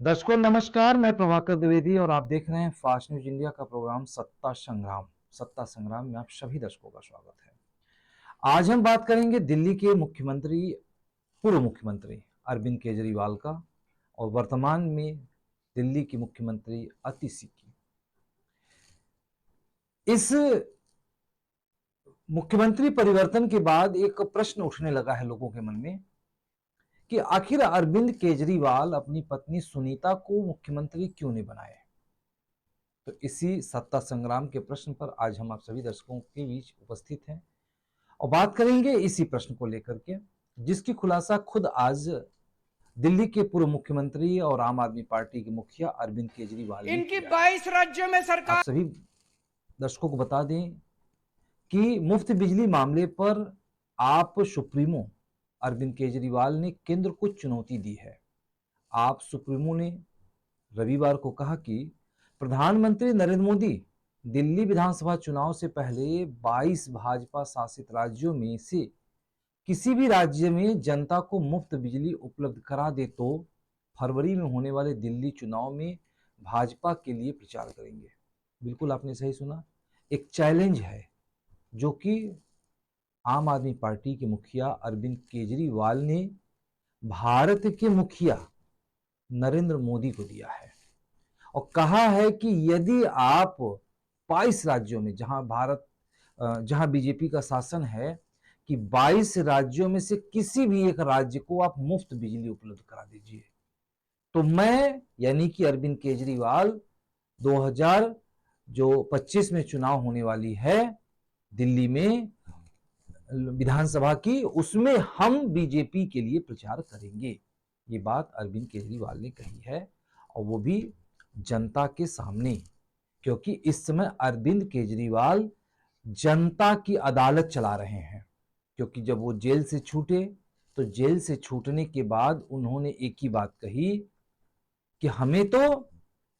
दर्शकों नमस्कार, मैं प्रभाकर द्विवेदी और आप देख रहे हैं फास्ट न्यूज इंडिया का प्रोग्राम सत्ता संग्राम। सत्ता संग्राम में आप सभी दर्शकों का स्वागत है। आज हम बात करेंगे दिल्ली के मुख्यमंत्री, पूर्व मुख्यमंत्री अरविंद केजरीवाल का और वर्तमान में दिल्ली की मुख्यमंत्री अतिशी की। इस मुख्यमंत्री परिवर्तन के बाद एक प्रश्न उठने लगा है लोगों के मन में कि आखिर अरविंद केजरीवाल अपनी पत्नी सुनीता को मुख्यमंत्री क्यों नहीं बनाए। तो इसी सत्ता संग्राम के प्रश्न पर आज हम आप सभी दर्शकों के बीच उपस्थित हैं और बात करेंगे इसी प्रश्न को लेकर के, जिसकी खुलासा खुद आज दिल्ली के पूर्व मुख्यमंत्री और आम आदमी पार्टी के मुखिया अरविंद केजरीवाल ने इनकी किया। 22 राज्यों में सरकार। आप सभी दर्शकों को बता दें कि मुफ्त बिजली मामले पर आप सुप्रीमो अरविंद केजरीवाल ने केंद्र को चुनौती दी है। आप सुप्रीमो ने रविवार को कहा कि प्रधानमंत्री नरेंद्र मोदी दिल्ली विधानसभा चुनाव से पहले 22 भाजपा शासित राज्यों में से किसी भी राज्य में जनता को मुफ्त बिजली उपलब्ध करा दे तो फरवरी में होने वाले दिल्ली चुनाव में भाजपा के लिए प्रचार करेंगे। बिल्कुल आपने सही सुना, एक चैलेंज है जो कि आम आदमी पार्टी के मुखिया अरविंद केजरीवाल ने भारत के मुखिया नरेंद्र मोदी को दिया है और कहा है कि यदि आप 22 राज्यों में जहां बीजेपी का शासन है कि 22 राज्यों में से किसी भी एक राज्य को आप मुफ्त बिजली उपलब्ध करा दीजिए, तो मैं यानी कि अरविंद केजरीवाल 2025 में चुनाव होने वाली है दिल्ली में विधानसभा की, उसमें हम बीजेपी के लिए प्रचार करेंगे। ये बात अरविंद केजरीवाल ने कही है और वो भी जनता के सामने, क्योंकि इस समय अरविंद केजरीवाल जनता की अदालत चला रहे हैं। क्योंकि जब वो जेल से छूटे तो जेल से छूटने के बाद उन्होंने एक ही बात कही कि हमें तो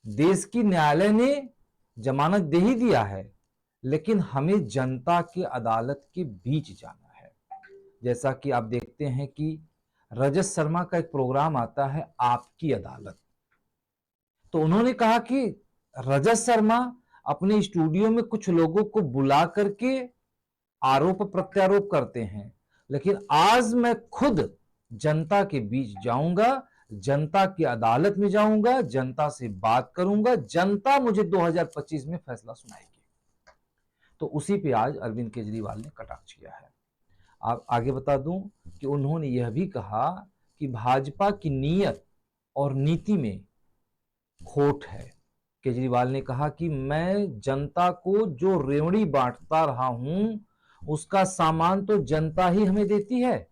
देश की न्यायालय ने जमानत दे ही दिया है, लेकिन हमें जनता की अदालत के बीच जाना है। जैसा कि आप देखते हैं कि रजत शर्मा का एक प्रोग्राम आता है आपकी अदालत, तो उन्होंने कहा कि रजत शर्मा अपने स्टूडियो में कुछ लोगों को बुला करके आरोप प्रत्यारोप करते हैं, लेकिन आज मैं खुद जनता के बीच जाऊंगा, जनता की अदालत में जाऊंगा, जनता से बात करूंगा, जनता मुझे 2025 में फैसला सुनाएगी। तो उसी पे आज अरविंद केजरीवाल ने कटाक्ष किया है। आप आगे बता दूं कि उन्होंने यह भी कहा कि भाजपा की नीयत और नीति में खोट है। केजरीवाल ने कहा कि मैं जनता को जो रेवड़ी बांटता रहा हूं उसका सामान तो जनता ही हमें देती है,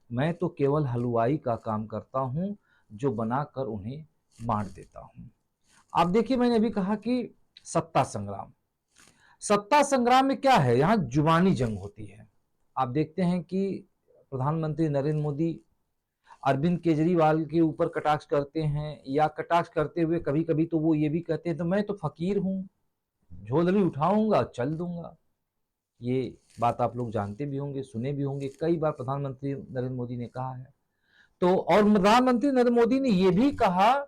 मैं तो केवल हलवाई का काम करता हूं जो बनाकर उन्हें बांट देता हूं। आप देखिए, मैंने अभी कहा कि सत्ता संग्राम, सत्ता संग्राम में क्या है, यहां जुबानी जंग होती है। आप देखते हैं कि प्रधानमंत्री नरेंद्र मोदी अरविंद केजरीवाल के ऊपर कटाक्ष करते हैं, या कटाक्ष करते हुए कभी कभी तो वो ये भी कहते हैं तो मैं तो फकीर हूं, झोलनी उठाऊंगा चल दूंगा। ये बात आप लोग जानते भी होंगे, सुने भी होंगे, कई बार प्रधानमंत्री नरेंद्र मोदी ने कहा है। तो और प्रधानमंत्री नरेंद्र मोदी ने यह भी कहा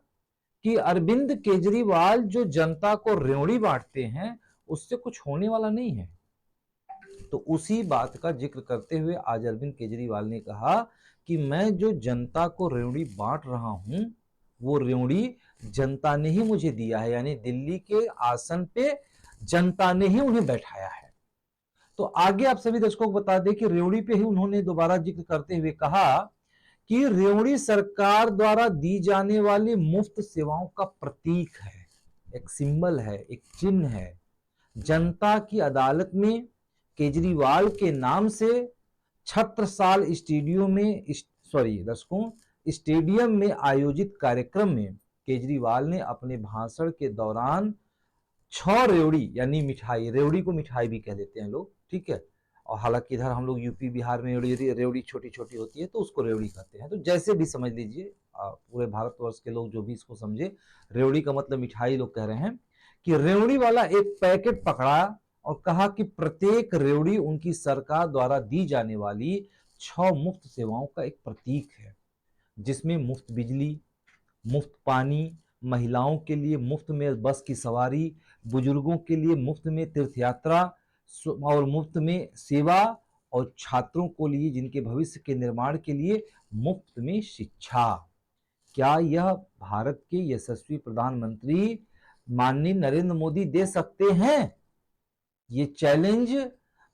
कि अरविंद केजरीवाल जो जनता को रेवड़ी बांटते हैं उससे कुछ होने वाला नहीं है। तो उसी बात का जिक्र करते हुए आज अरविंद केजरीवाल ने कहा कि मैं जो जनता को रेवड़ी बांट रहा हूं वो रेवड़ी जनता ने ही मुझे दिया है, यानी दिल्ली के आसन पे जनता ने ही उन्हें बैठाया है। तो आगे आप सभी दर्शकों को बता दें कि रेवड़ी पे ही उन्होंने दोबारा जिक्र करते हुए कहा कि रेवड़ी सरकार द्वारा दी जाने वाली मुफ्त सेवाओं का प्रतीक है, एक सिंबल है, एक चिन्ह है। जनता की अदालत में केजरीवाल के नाम से छत्रसाल स्टेडियम में आयोजित कार्यक्रम में केजरीवाल ने अपने भाषण के दौरान 6 रेवड़ी यानी मिठाई, रेवड़ी को मिठाई भी कह देते हैं लोग, ठीक है, और हालांकि इधर हम लोग यूपी बिहार में रेवड़ी छोटी छोटी होती है तो उसको रेवड़ी कहते हैं, तो जैसे भी समझ लीजिए, पूरे भारतवर्ष के लोग जो भी इसको समझे, रेवड़ी का मतलब मिठाई लोग कह रहे हैं कि रेवड़ी वाला एक पैकेट पकड़ा और कहा कि प्रत्येक रेवड़ी उनकी सरकार द्वारा दी जाने वाली 6 मुफ्त सेवाओं का एक प्रतीक है, जिसमें मुफ्त बिजली, मुफ्त पानी, महिलाओं के लिए मुफ्त में बस की सवारी, बुजुर्गों के लिए मुफ्त में तीर्थ यात्रा और मुफ्त में सेवा, और छात्रों को लिए जिनके भविष्य के निर्माण के लिए मुफ्त में शिक्षा। क्या यह भारत के यशस्वी प्रधानमंत्री माननीय नरेंद्र मोदी दे सकते हैं? ये चैलेंज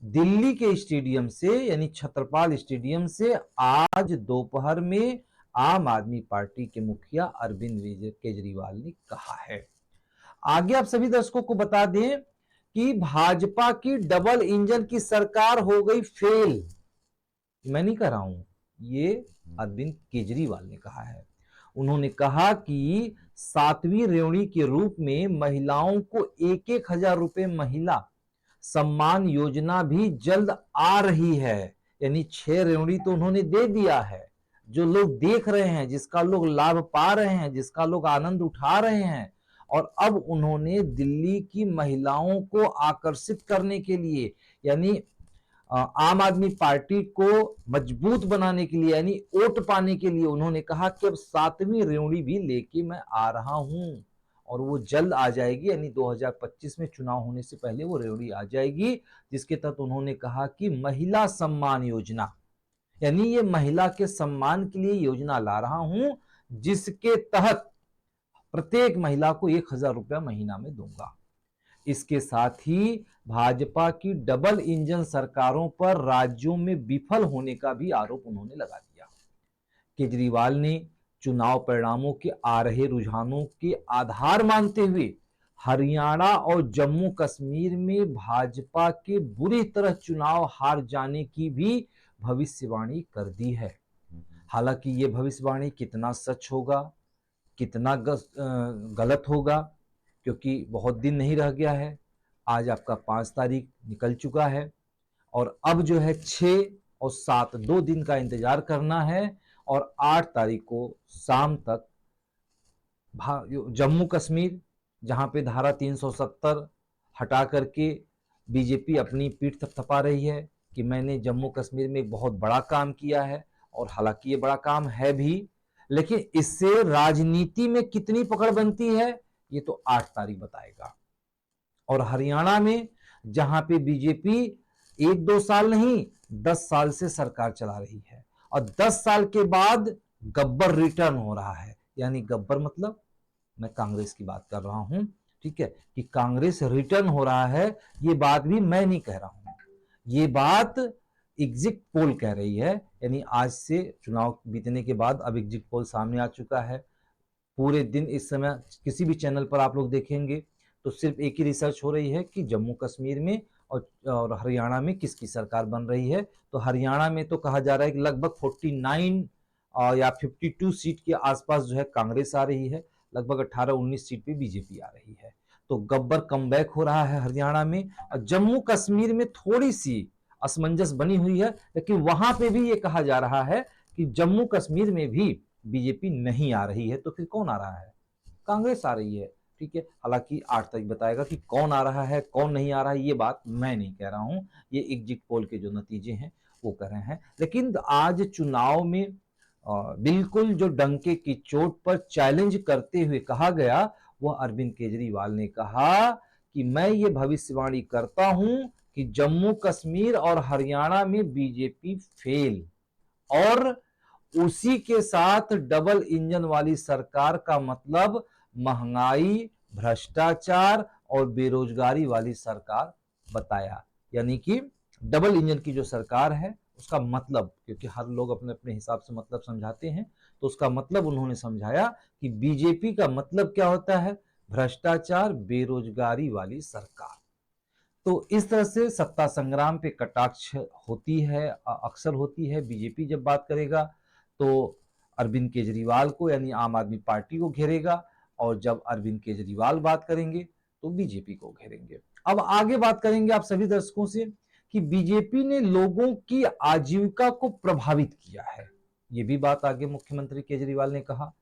दिल्ली के स्टेडियम से, यानी छत्रपाल स्टेडियम से आज दोपहर में आम आदमी पार्टी के मुखिया अरविंद केजरीवाल ने कहा है। आगे आप सभी दर्शकों को बता दें कि भाजपा की डबल इंजन की सरकार हो गई फेल। मैं नहीं कह रहा हूं, ये अरविंद केजरीवाल ने कहा है। उन्होंने कहा कि 7वीं रेवड़ी के रूप में महिलाओं को 1,000 रुपए महिला सम्मान योजना भी जल्द आ रही है। यानी 6 रेवड़ी तो उन्होंने दे दिया है, जो लोग देख रहे हैं, जिसका लोग लाभ पा रहे हैं, जिसका लोग आनंद उठा रहे हैं। और अब उन्होंने दिल्ली की महिलाओं को आकर्षित करने के लिए, यानी आम आदमी पार्टी को मजबूत बनाने के लिए, यानी वोट पाने के लिए, उन्होंने कहा कि अब 7वीं रेवड़ी भी लेके मैं आ रहा हूं, और वो जल्द आ जाएगी, यानी 2025 में चुनाव होने से पहले वो रेवड़ी आ जाएगी। जिसके तहत उन्होंने कहा कि महिला सम्मान योजना, यानी ये महिला के सम्मान के लिए योजना ला रहा हूं, जिसके तहत प्रत्येक महिला को 1,000 रुपया महीना में दूंगा। इसके साथ ही भाजपा की डबल इंजन सरकारों पर राज्यों में विफल होने का भी आरोप उन्होंने लगा दिया। केजरीवाल ने चुनाव परिणामों के आ रहे रुझानों के आधार मानते हुए हरियाणा और जम्मू कश्मीर में भाजपा के बुरी तरह चुनाव हार जाने की भी भविष्यवाणी कर दी है। हालांकि ये भविष्यवाणी कितना सच होगा, कितना गलत होगा, क्योंकि बहुत दिन नहीं रह गया है। आज आपका 5 तारीख निकल चुका है, और अब जो है 6 और 7 2 दिन का इंतजार करना है, और 8 तारीख को शाम तक जम्मू कश्मीर, जहां पे धारा 370 हटा करके बीजेपी अपनी पीठ थपथपा रही है कि मैंने जम्मू कश्मीर में एक बहुत बड़ा काम किया है, और हालांकि ये बड़ा काम है भी, लेकिन इससे राजनीति में कितनी पकड़ बनती है ये तो 8 तारीख बताएगा। और हरियाणा में जहां पे बीजेपी 1-2 साल नहीं 10 साल से सरकार चला रही है, और 10 साल के बाद गब्बर रिटर्न हो रहा है। यानी गब्बर मतलब मैं कांग्रेस की बात कर रहा हूं, ठीक है, कि कांग्रेस रिटर्न हो रहा है। ये बात भी मैं नहीं कह रहा हूं, ये बात एग्जिट पोल कह रही है। यानी आज से चुनाव बीतने के बाद अब एग्जिट पोल सामने आ चुका है। पूरे दिन इस समय किसी भी चैनल पर आप लोग देखेंगे तो सिर्फ एक ही रिसर्च हो रही है कि जम्मू कश्मीर में और हरियाणा में किसकी सरकार बन रही है। तो हरियाणा में तो कहा जा रहा है कि लगभग 49 या 52 सीट के आसपास जो है कांग्रेस आ रही है, लगभग 18-19 सीट पे बीजेपी आ रही है। तो गब्बर कमबैक हो रहा है हरियाणा में। और जम्मू कश्मीर में थोड़ी सी असमंजस बनी हुई है, लेकिन वहां पे भी ये कहा जा रहा है कि जम्मू कश्मीर में भी बीजेपी नहीं आ रही है। तो फिर कौन आ रहा है? कांग्रेस आ रही है, ठीक है। हालांकि 8 तारीख बताएगा कि कौन आ रहा है कौन नहीं आ रहा है, ये बात मैं नहीं कह रहा हूं, ये एग्जिट पोल के जो नतीजे हैं वो कह रहे हैं। लेकिन आज चुनाव में बिल्कुल जो डंके की चोट पर चैलेंज करते हुए कहा गया, वह अरविंद केजरीवाल ने कहा कि मैं ये भविष्यवाणी करता हूं कि जम्मू कश्मीर और हरियाणा में बीजेपी फेल, और उसी के साथ डबल इंजन वाली सरकार का मतलब महंगाई, भ्रष्टाचार और बेरोजगारी वाली सरकार बताया। यानी कि डबल इंजन की जो सरकार है उसका मतलब, क्योंकि हर लोग अपने अपने हिसाब से मतलब समझाते हैं, तो उसका मतलब उन्होंने समझाया कि बीजेपी का मतलब क्या होता है? भ्रष्टाचार, बेरोजगारी वाली सरकार। तो इस तरह से सत्ता संग्राम पे कटाक्ष होती है, अक्सर होती है। बीजेपी जब बात करेगा तो अरविंद केजरीवाल को, यानी आम आदमी पार्टी को घेरेगा, और जब अरविंद केजरीवाल बात करेंगे तो बीजेपी को घेरेंगे। अब आगे बात करेंगे आप सभी दर्शकों से कि बीजेपी ने लोगों की आजीविका को प्रभावित किया है। ये भी बात आगे मुख्यमंत्री केजरीवाल ने कहा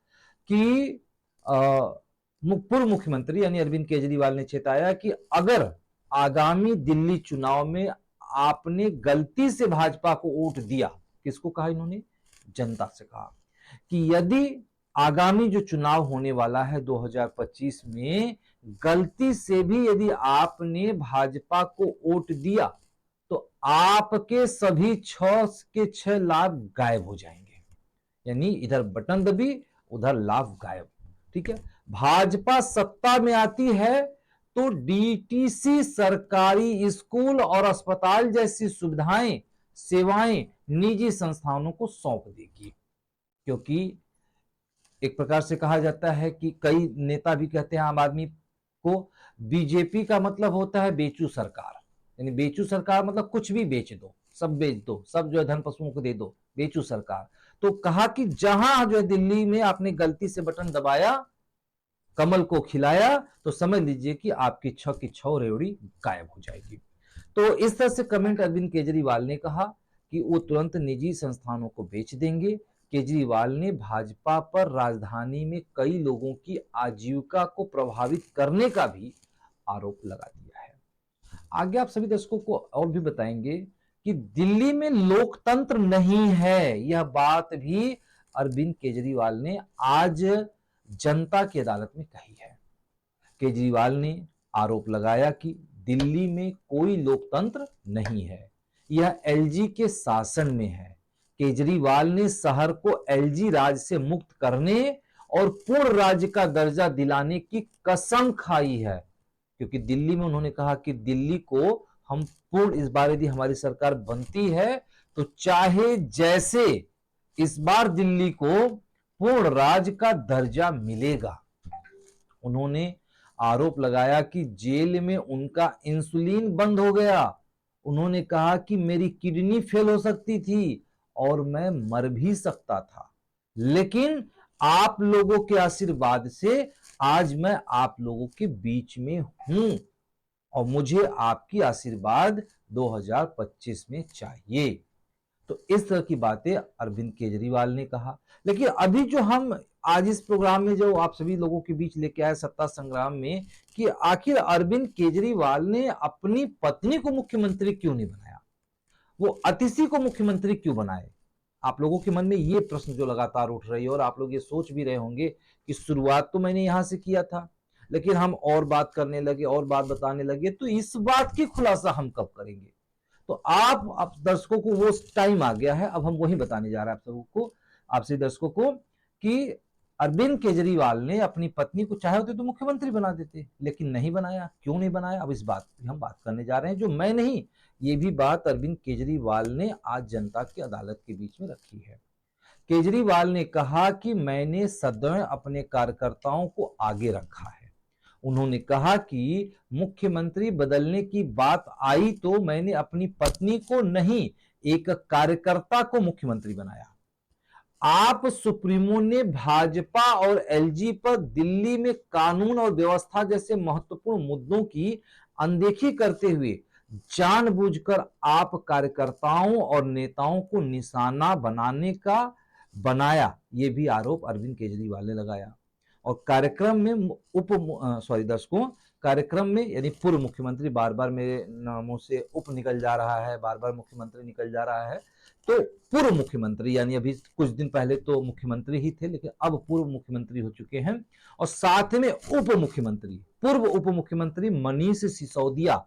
कि पूर्व मुख्यमंत्री यानी अरविंद केजरीवाल ने चेताया कि अगर आगामी दिल्ली चुनाव में आपने गलती से भाजपा को वोट दिया, किसको कहा इन्होंने? जनता से कहा कि यदि आगामी जो चुनाव होने वाला है 2025 में, गलती से भी यदि आपने भाजपा को वोट दिया तो आपके सभी 6 के 6 लाभ गायब हो जाएंगे। यानी इधर बटन दबी, उधर लाभ गायब। ठीक है, भाजपा सत्ता में आती है तो डीटीसी सरकारी स्कूल और अस्पताल जैसी सुविधाएं, सेवाएं निजी संस्थानों को सौंप देगी। क्योंकि एक प्रकार से कहा जाता है कि कई नेता भी कहते हैं आम आदमी को, बीजेपी का मतलब होता है बेचू सरकार। यानी बेचू सरकार मतलब कुछ भी बेच दो, सब बेच दो, सब जो है धन पशुओं को दे दो, बेचू सरकार। तो कहा कि जहां जो है दिल्ली में आपने गलती से बटन दबाया, कमल को खिलाया, तो समझ लीजिए कि आपकी 6 की 6 रेवड़ी गायब हो जाएगी। तो इस तरह से कमेंट अरविंद केजरीवाल ने कहा कि वो तुरंत निजी संस्थानों को बेच देंगे। केजरीवाल ने भाजपा पर राजधानी में कई लोगों की आजीविका को प्रभावित करने का भी आरोप लगा दिया है। आगे आप सभी दर्शकों को और भी बताएंगे कि दिल्ली में लोकतंत्र नहीं है, यह बात भी अरविंद केजरीवाल ने आज जनता की अदालत में कही है। केजरीवाल ने आरोप लगाया कि दिल्ली में कोई लोकतंत्र नहीं है, यह एलजी के शासन में है। केजरीवाल ने शहर को एलजी राज से मुक्त करने और पूर्ण राज्य का दर्जा दिलाने की कसम खाई है। क्योंकि दिल्ली में उन्होंने कहा कि दिल्ली को हम पूर्ण, इस बार यदि हमारी सरकार बनती है तो चाहे जैसे इस बार दिल्ली को पूर्ण राज्य का दर्जा मिलेगा। उन्होंने आरोप लगाया कि जेल में उनका इंसुलिन बंद हो गया। उन्होंने कहा कि मेरी किडनी फेल हो सकती थी और मैं मर भी सकता था, लेकिन आप लोगों के आशीर्वाद से आज मैं आप लोगों के बीच में हूं और मुझे आपकी आशीर्वाद 2025 में चाहिए। तो इस तरह की बातें अरविंद केजरीवाल ने कहा। लेकिन अभी जो हम आज इस प्रोग्राम में जो आप सभी लोगों के बीच लेके आए सत्ता संग्राम में, कि आखिर अरविंद केजरीवाल ने अपनी पत्नी को मुख्यमंत्री क्यों नहीं बनाया, वो अतिशी को मुख्यमंत्री क्यों बनाए। आप लोगों के मन में ये प्रश्न जो लगातार उठ रही है और आप लोग ये सोच भी रहे होंगे कि शुरुआत तो मैंने यहां से किया था, लेकिन हम और बात करने लगे और बात बताने लगे, तो इस बात की खुलासा हम कब करेंगे। तो आप दर्शकों को वो टाइम आ गया है, अब हम वही बताने जा रहे हैं आप सबको को, आपसे दर्शकों को, कि अरविंद केजरीवाल ने अपनी पत्नी को चाहे होते तो मुख्यमंत्री बना देते, लेकिन नहीं बनाया। क्यों नहीं बनाया, अब इस बात की हम बात करने जा रहे हैं, जो मैं नहीं, ये भी बात अरविंद केजरीवाल ने आज जनता की अदालत के बीच में रखी है। केजरीवाल ने कहा कि मैंने सदैव अपने कार्यकर्ताओं को आगे रखा है। उन्होंने कहा कि मुख्यमंत्री बदलने की बात आई तो मैंने अपनी पत्नी को नहीं, एक कार्यकर्ता को मुख्यमंत्री बनाया। आप सुप्रीमो ने भाजपा और एलजी पर दिल्ली में कानून और व्यवस्था जैसे महत्वपूर्ण मुद्दों की अनदेखी करते हुए जानबूझकर आप कार्यकर्ताओं और नेताओं को निशाना बनाया, यह भी आरोप अरविंद केजरीवाल ने लगाया। और कार्यक्रम में दर्शकों, कार्यक्रम में यानी पूर्व मुख्यमंत्री, बार बार मेरे नामों से उप निकल जा रहा है, बार बार मुख्यमंत्री निकल जा रहा है, तो पूर्व मुख्यमंत्री यानी अभी कुछ दिन पहले तो मुख्यमंत्री ही थे, लेकिन अब पूर्व मुख्यमंत्री हो चुके हैं। और साथ में उप मुख्यमंत्री, पूर्व उप मुख्यमंत्री मनीष सिसोदिया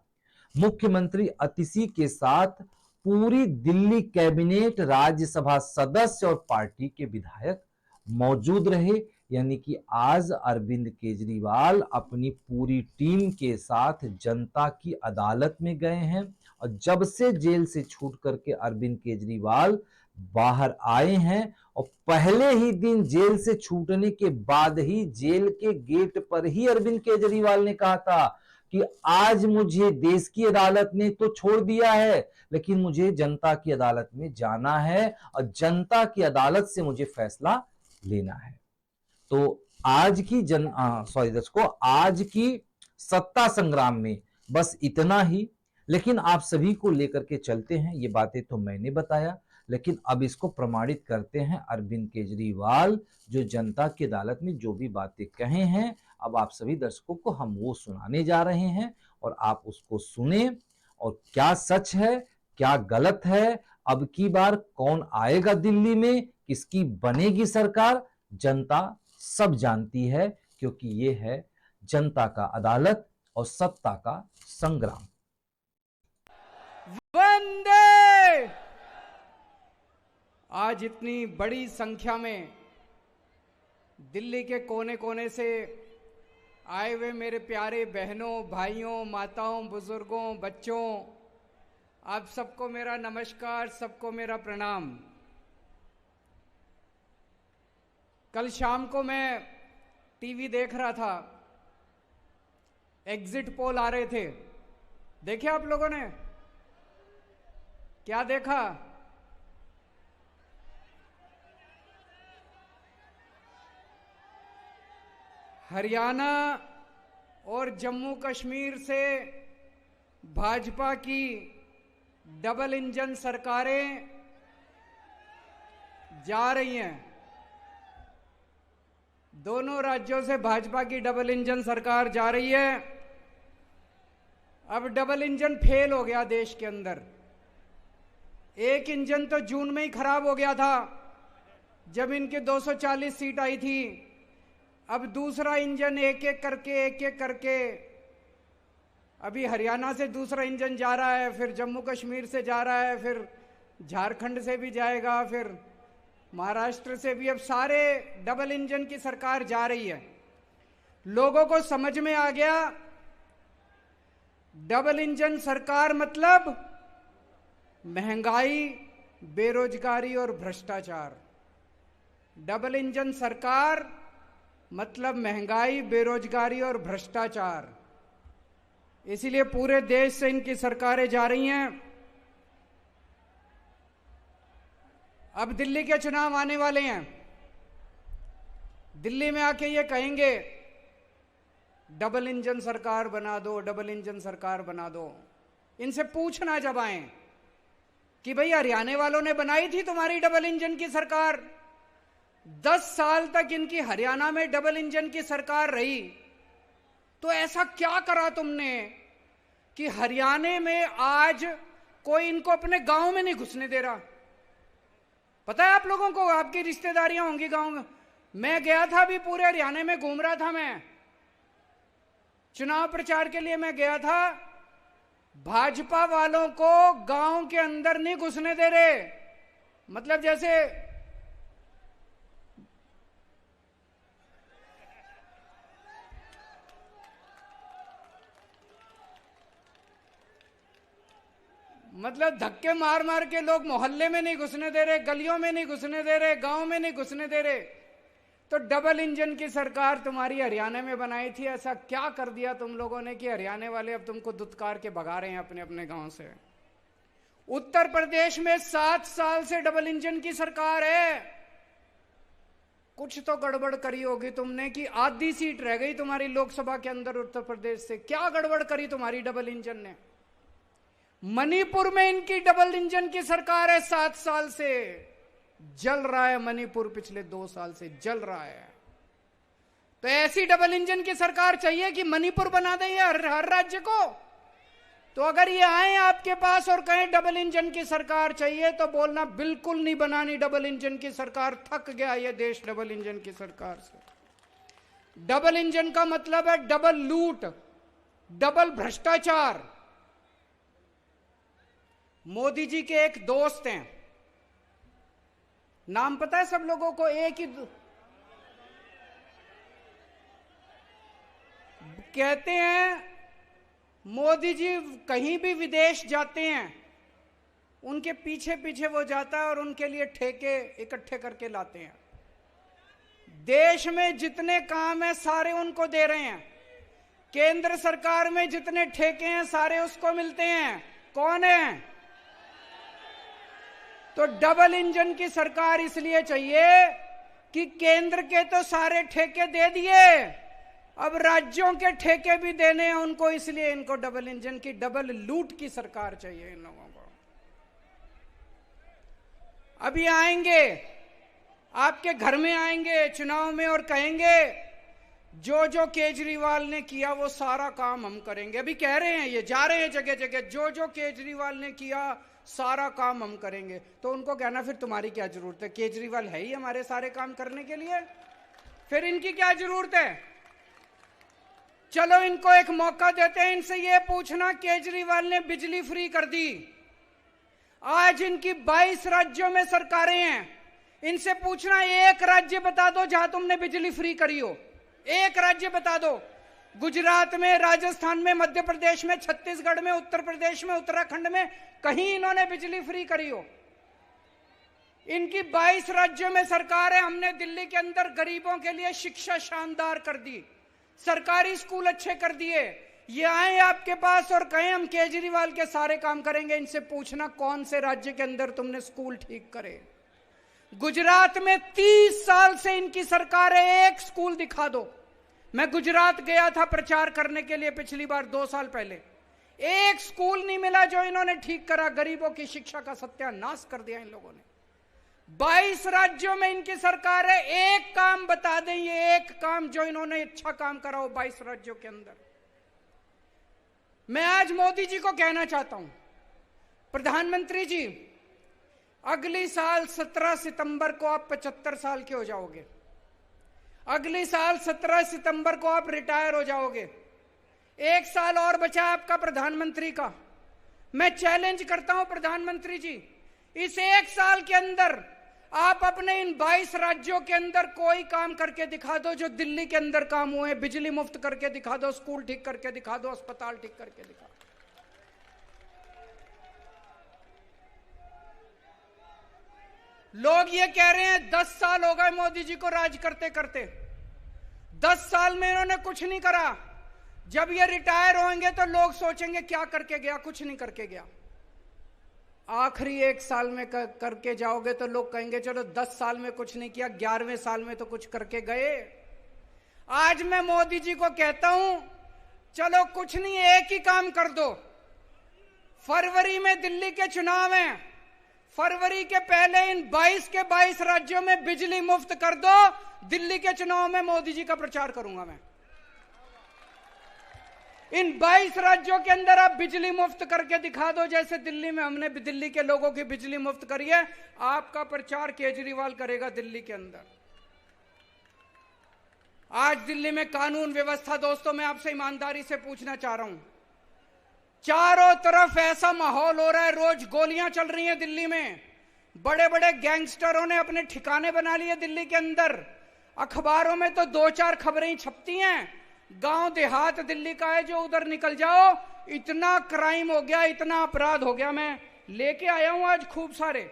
मुख्यमंत्री अतिशी के साथ पूरी दिल्ली कैबिनेट, राज्यसभा सदस्य और पार्टी के विधायक मौजूद रहे। यानी कि आज अरविंद केजरीवाल अपनी पूरी टीम के साथ जनता की अदालत में गए हैं। और जब से जेल से छूट करके अरविंद केजरीवाल बाहर आए हैं, और पहले ही दिन जेल से छूटने के बाद ही जेल के गेट पर ही अरविंद केजरीवाल ने कहा था कि आज मुझे देश की अदालत ने तो छोड़ दिया है, लेकिन मुझे जनता की अदालत में जाना है और जनता की अदालत से मुझे फैसला लेना है। तो आज की दोस्तों, आज की सत्ता संग्राम में बस इतना ही। लेकिन आप सभी को लेकर के चलते हैं, ये बातें तो मैंने बताया, लेकिन अब इसको प्रमाणित करते हैं अरविंद केजरीवाल, जो जनता की अदालत में जो भी बातें कहे हैं, अब आप सभी दर्शकों को हम वो सुनाने जा रहे हैं और आप उसको सुने, और क्या सच है क्या गलत है, अब की बार कौन आएगा दिल्ली में, किसकी बनेगी सरकार, जनता सब जानती है, क्योंकि ये है जनता का अदालत और सत्ता का संग्राम। वंदे। आज इतनी बड़ी संख्या में दिल्ली के कोने कोने से आए हुए मेरे प्यारे बहनों, भाइयों, माताओं, बुजुर्गों, बच्चों, आप सबको मेरा नमस्कार, सबको मेरा प्रणाम। कल शाम को मैं टीवी देख रहा था, एग्जिट पोल आ रहे थे, देखे आप लोगों ने? क्या देखा? हरियाणा और जम्मू कश्मीर से भाजपा की डबल इंजन सरकारें जा रही हैं। दोनों राज्यों से भाजपा की डबल इंजन सरकार जा रही है। अब डबल इंजन फेल हो गया देश के अंदर। एक इंजन तो जून में ही खराब हो गया था जब इनके 240 सीट आई थी। अब दूसरा इंजन एक एक करके अभी हरियाणा से दूसरा इंजन जा रहा है, फिर जम्मू कश्मीर से जा रहा है, फिर झारखंड से भी जाएगा, फिर महाराष्ट्र से भी। अब सारे डबल इंजन की सरकार जा रही है। लोगों को समझ में आ गया डबल इंजन सरकार मतलब महंगाई, बेरोजगारी और भ्रष्टाचार। डबल इंजन सरकार मतलब महंगाई, बेरोजगारी और भ्रष्टाचार। इसीलिए पूरे देश से इनकी सरकारें जा रही हैं। अब दिल्ली के चुनाव आने वाले हैं। दिल्ली में आके ये कहेंगे डबल इंजन सरकार बना दो, डबल इंजन सरकार बना दो। इनसे पूछना जब आए कि भाई हरियाणा वालों ने बनाई थी तुम्हारी डबल इंजन की सरकार, 10 साल तक इनकी हरियाणा में डबल इंजन की सरकार रही, तो ऐसा क्या करा तुमने कि हरियाणा में आज कोई इनको अपने गांव में नहीं घुसने दे रहा? पता है आप लोगों को, आपकी रिश्तेदारियां होंगी गांव में। मैं गया था, अभी पूरे हरियाणा में घूम रहा था, मैं चुनाव प्रचार के लिए मैं गया था। भाजपा वालों को गांव के अंदर नहीं घुसने दे रहे। मतलब जैसे धक्के मार मार के लोग मोहल्ले में नहीं घुसने दे रहे, गलियों में नहीं घुसने दे रहे, गांव में नहीं घुसने दे रहे। तो डबल इंजन की सरकार तुम्हारी हरियाणा में बनाई थी। ऐसा क्या कर दिया तुम लोगों ने कि हरियाणा वाले अब तुमको दुत्कार के भगा रहे हैं अपने अपने गांव से? उत्तर प्रदेश में 7 साल से डबल इंजन की सरकार है। कुछ तो गड़बड़ करी होगी तुमने कि आधी सीट रह गई तुम्हारी लोकसभा के अंदर उत्तर प्रदेश से। क्या गड़बड़ करी तुम्हारी डबल इंजन ने? मणिपुर में इनकी डबल इंजन की सरकार है। 7 साल से जल रहा है मणिपुर, पिछले 2 साल से जल रहा है। तो ऐसी डबल इंजन की सरकार चाहिए कि मणिपुर बना दे हर राज्य को? तो अगर ये आए आपके पास और कहें डबल इंजन की सरकार चाहिए, तो बोलना बिल्कुल नहीं बनानी डबल इंजन की सरकार। थक गया ये देश डबल इंजन की सरकार से। डबल इंजन का मतलब है डबल लूट, डबल भ्रष्टाचार। मोदी जी के एक दोस्त हैं, नाम पता है सब लोगों को? एक ही कहते हैं मोदी जी कहीं भी विदेश जाते हैं, उनके पीछे पीछे वो जाता है और उनके लिए ठेके इकट्ठे करके लाते हैं। देश में जितने काम है सारे उनको दे रहे हैं। केंद्र सरकार में जितने ठेके हैं सारे उसको मिलते हैं। कौन है? तो डबल इंजन की सरकार इसलिए चाहिए कि केंद्र के तो सारे ठेके दे दिए, अब राज्यों के ठेके भी देने हैं उनको, इसलिए इनको डबल इंजन की, डबल लूट की सरकार चाहिए इन लोगों को। अभी आएंगे आपके घर में, आएंगे चुनाव में और कहेंगे जो जो केजरीवाल ने किया वो सारा काम हम करेंगे। अभी कह रहे हैं, ये जा रहे हैं जगह जगह, जो जो केजरीवाल ने किया सारा काम हम करेंगे। तो उनको कहना फिर तुम्हारी क्या जरूरत है? केजरीवाल है ही हमारे सारे काम करने के लिए। फिर इनकी क्या जरूरत है? चलो इनको एक मौका देते हैं, इनसे ये पूछना, केजरीवाल ने बिजली फ्री कर दी, आज इनकी 22 राज्यों में सरकारें हैं, इनसे पूछना एक राज्य बता दो जहां तुमने बिजली फ्री करी हो, एक राज्य बता दो। गुजरात में, राजस्थान में, मध्य प्रदेश में, छत्तीसगढ़ में, उत्तर प्रदेश में, उत्तराखंड में कहीं इन्होंने बिजली फ्री करी हो? इनकी 22 राज्यों में सरकार है। हमने दिल्ली के अंदर गरीबों के लिए शिक्षा शानदार कर दी, सरकारी स्कूल अच्छे कर दिए। ये आए आपके पास और कहें हम केजरीवाल के सारे काम करेंगे, इनसे पूछना कौन से राज्य के अंदर तुमने स्कूल ठीक करे? गुजरात में 30 साल से इनकी सरकार है, एक स्कूल दिखा दो। मैं गुजरात गया था प्रचार करने के लिए पिछली बार 2 साल पहले, एक स्कूल नहीं मिला जो इन्होंने ठीक करा। गरीबों की शिक्षा का सत्यानाश कर दिया इन लोगों ने। 22 राज्यों में इनकी सरकार है, एक काम बता दें, ये एक काम जो इन्होंने अच्छा काम करा हो 22 राज्यों के अंदर। मैं आज मोदी जी को कहना चाहता हूं, प्रधानमंत्री जी, अगली साल 17 सितंबर को आप 75 साल के हो जाओगे, अगली साल 17 सितंबर को आप रिटायर हो जाओगे, 1 साल और बचा आपका प्रधानमंत्री का। मैं चैलेंज करता हूं प्रधानमंत्री जी, इस 1 साल के अंदर आप अपने इन 22 राज्यों के अंदर कोई काम करके दिखा दो जो दिल्ली के अंदर काम हुए। बिजली मुफ्त करके दिखा दो, स्कूल ठीक करके दिखा दो, अस्पताल ठीक करके दिखा दो। लोग ये कह रहे हैं 10 साल हो गए मोदी जी को राज करते करते, 10 साल में इन्होंने कुछ नहीं करा। जब ये रिटायर होंगे तो लोग सोचेंगे क्या करके गया, कुछ नहीं करके गया। आखिरी 1 साल में करके जाओगे तो लोग कहेंगे चलो 10 साल में कुछ नहीं किया, 11वें साल में तो कुछ करके गए। आज मैं मोदी जी को कहता हूं, चलो कुछ नहीं, एक ही काम कर दो। फरवरी में दिल्ली के चुनाव हैं, फरवरी के पहले इन 22 के 22 राज्यों में बिजली मुफ्त कर दो। दिल्ली के चुनाव में मोदी जी का प्रचार करूंगा मैं। इन 22 राज्यों के अंदर आप बिजली मुफ्त करके दिखा दो, जैसे दिल्ली में हमने दिल्ली के लोगों की बिजली मुफ्त करी है। आपका प्रचार केजरीवाल करेगा दिल्ली के अंदर। आज दिल्ली में कानून व्यवस्था, दोस्तों मैं आपसे ईमानदारी से पूछना चाह रहा हूं, चारों तरफ ऐसा माहौल हो रहा है, रोज गोलियां चल रही हैं दिल्ली में, बड़े बड़े गैंगस्टरों ने अपने ठिकाने बना लिए दिल्ली के अंदर। अखबारों में तो 2-4 खबरें छपती हैं, गांव देहात दिल्ली का है जो उधर निकल जाओ इतना क्राइम हो गया, इतना अपराध हो गया। मैं लेके आया हूं आज खूब सारे।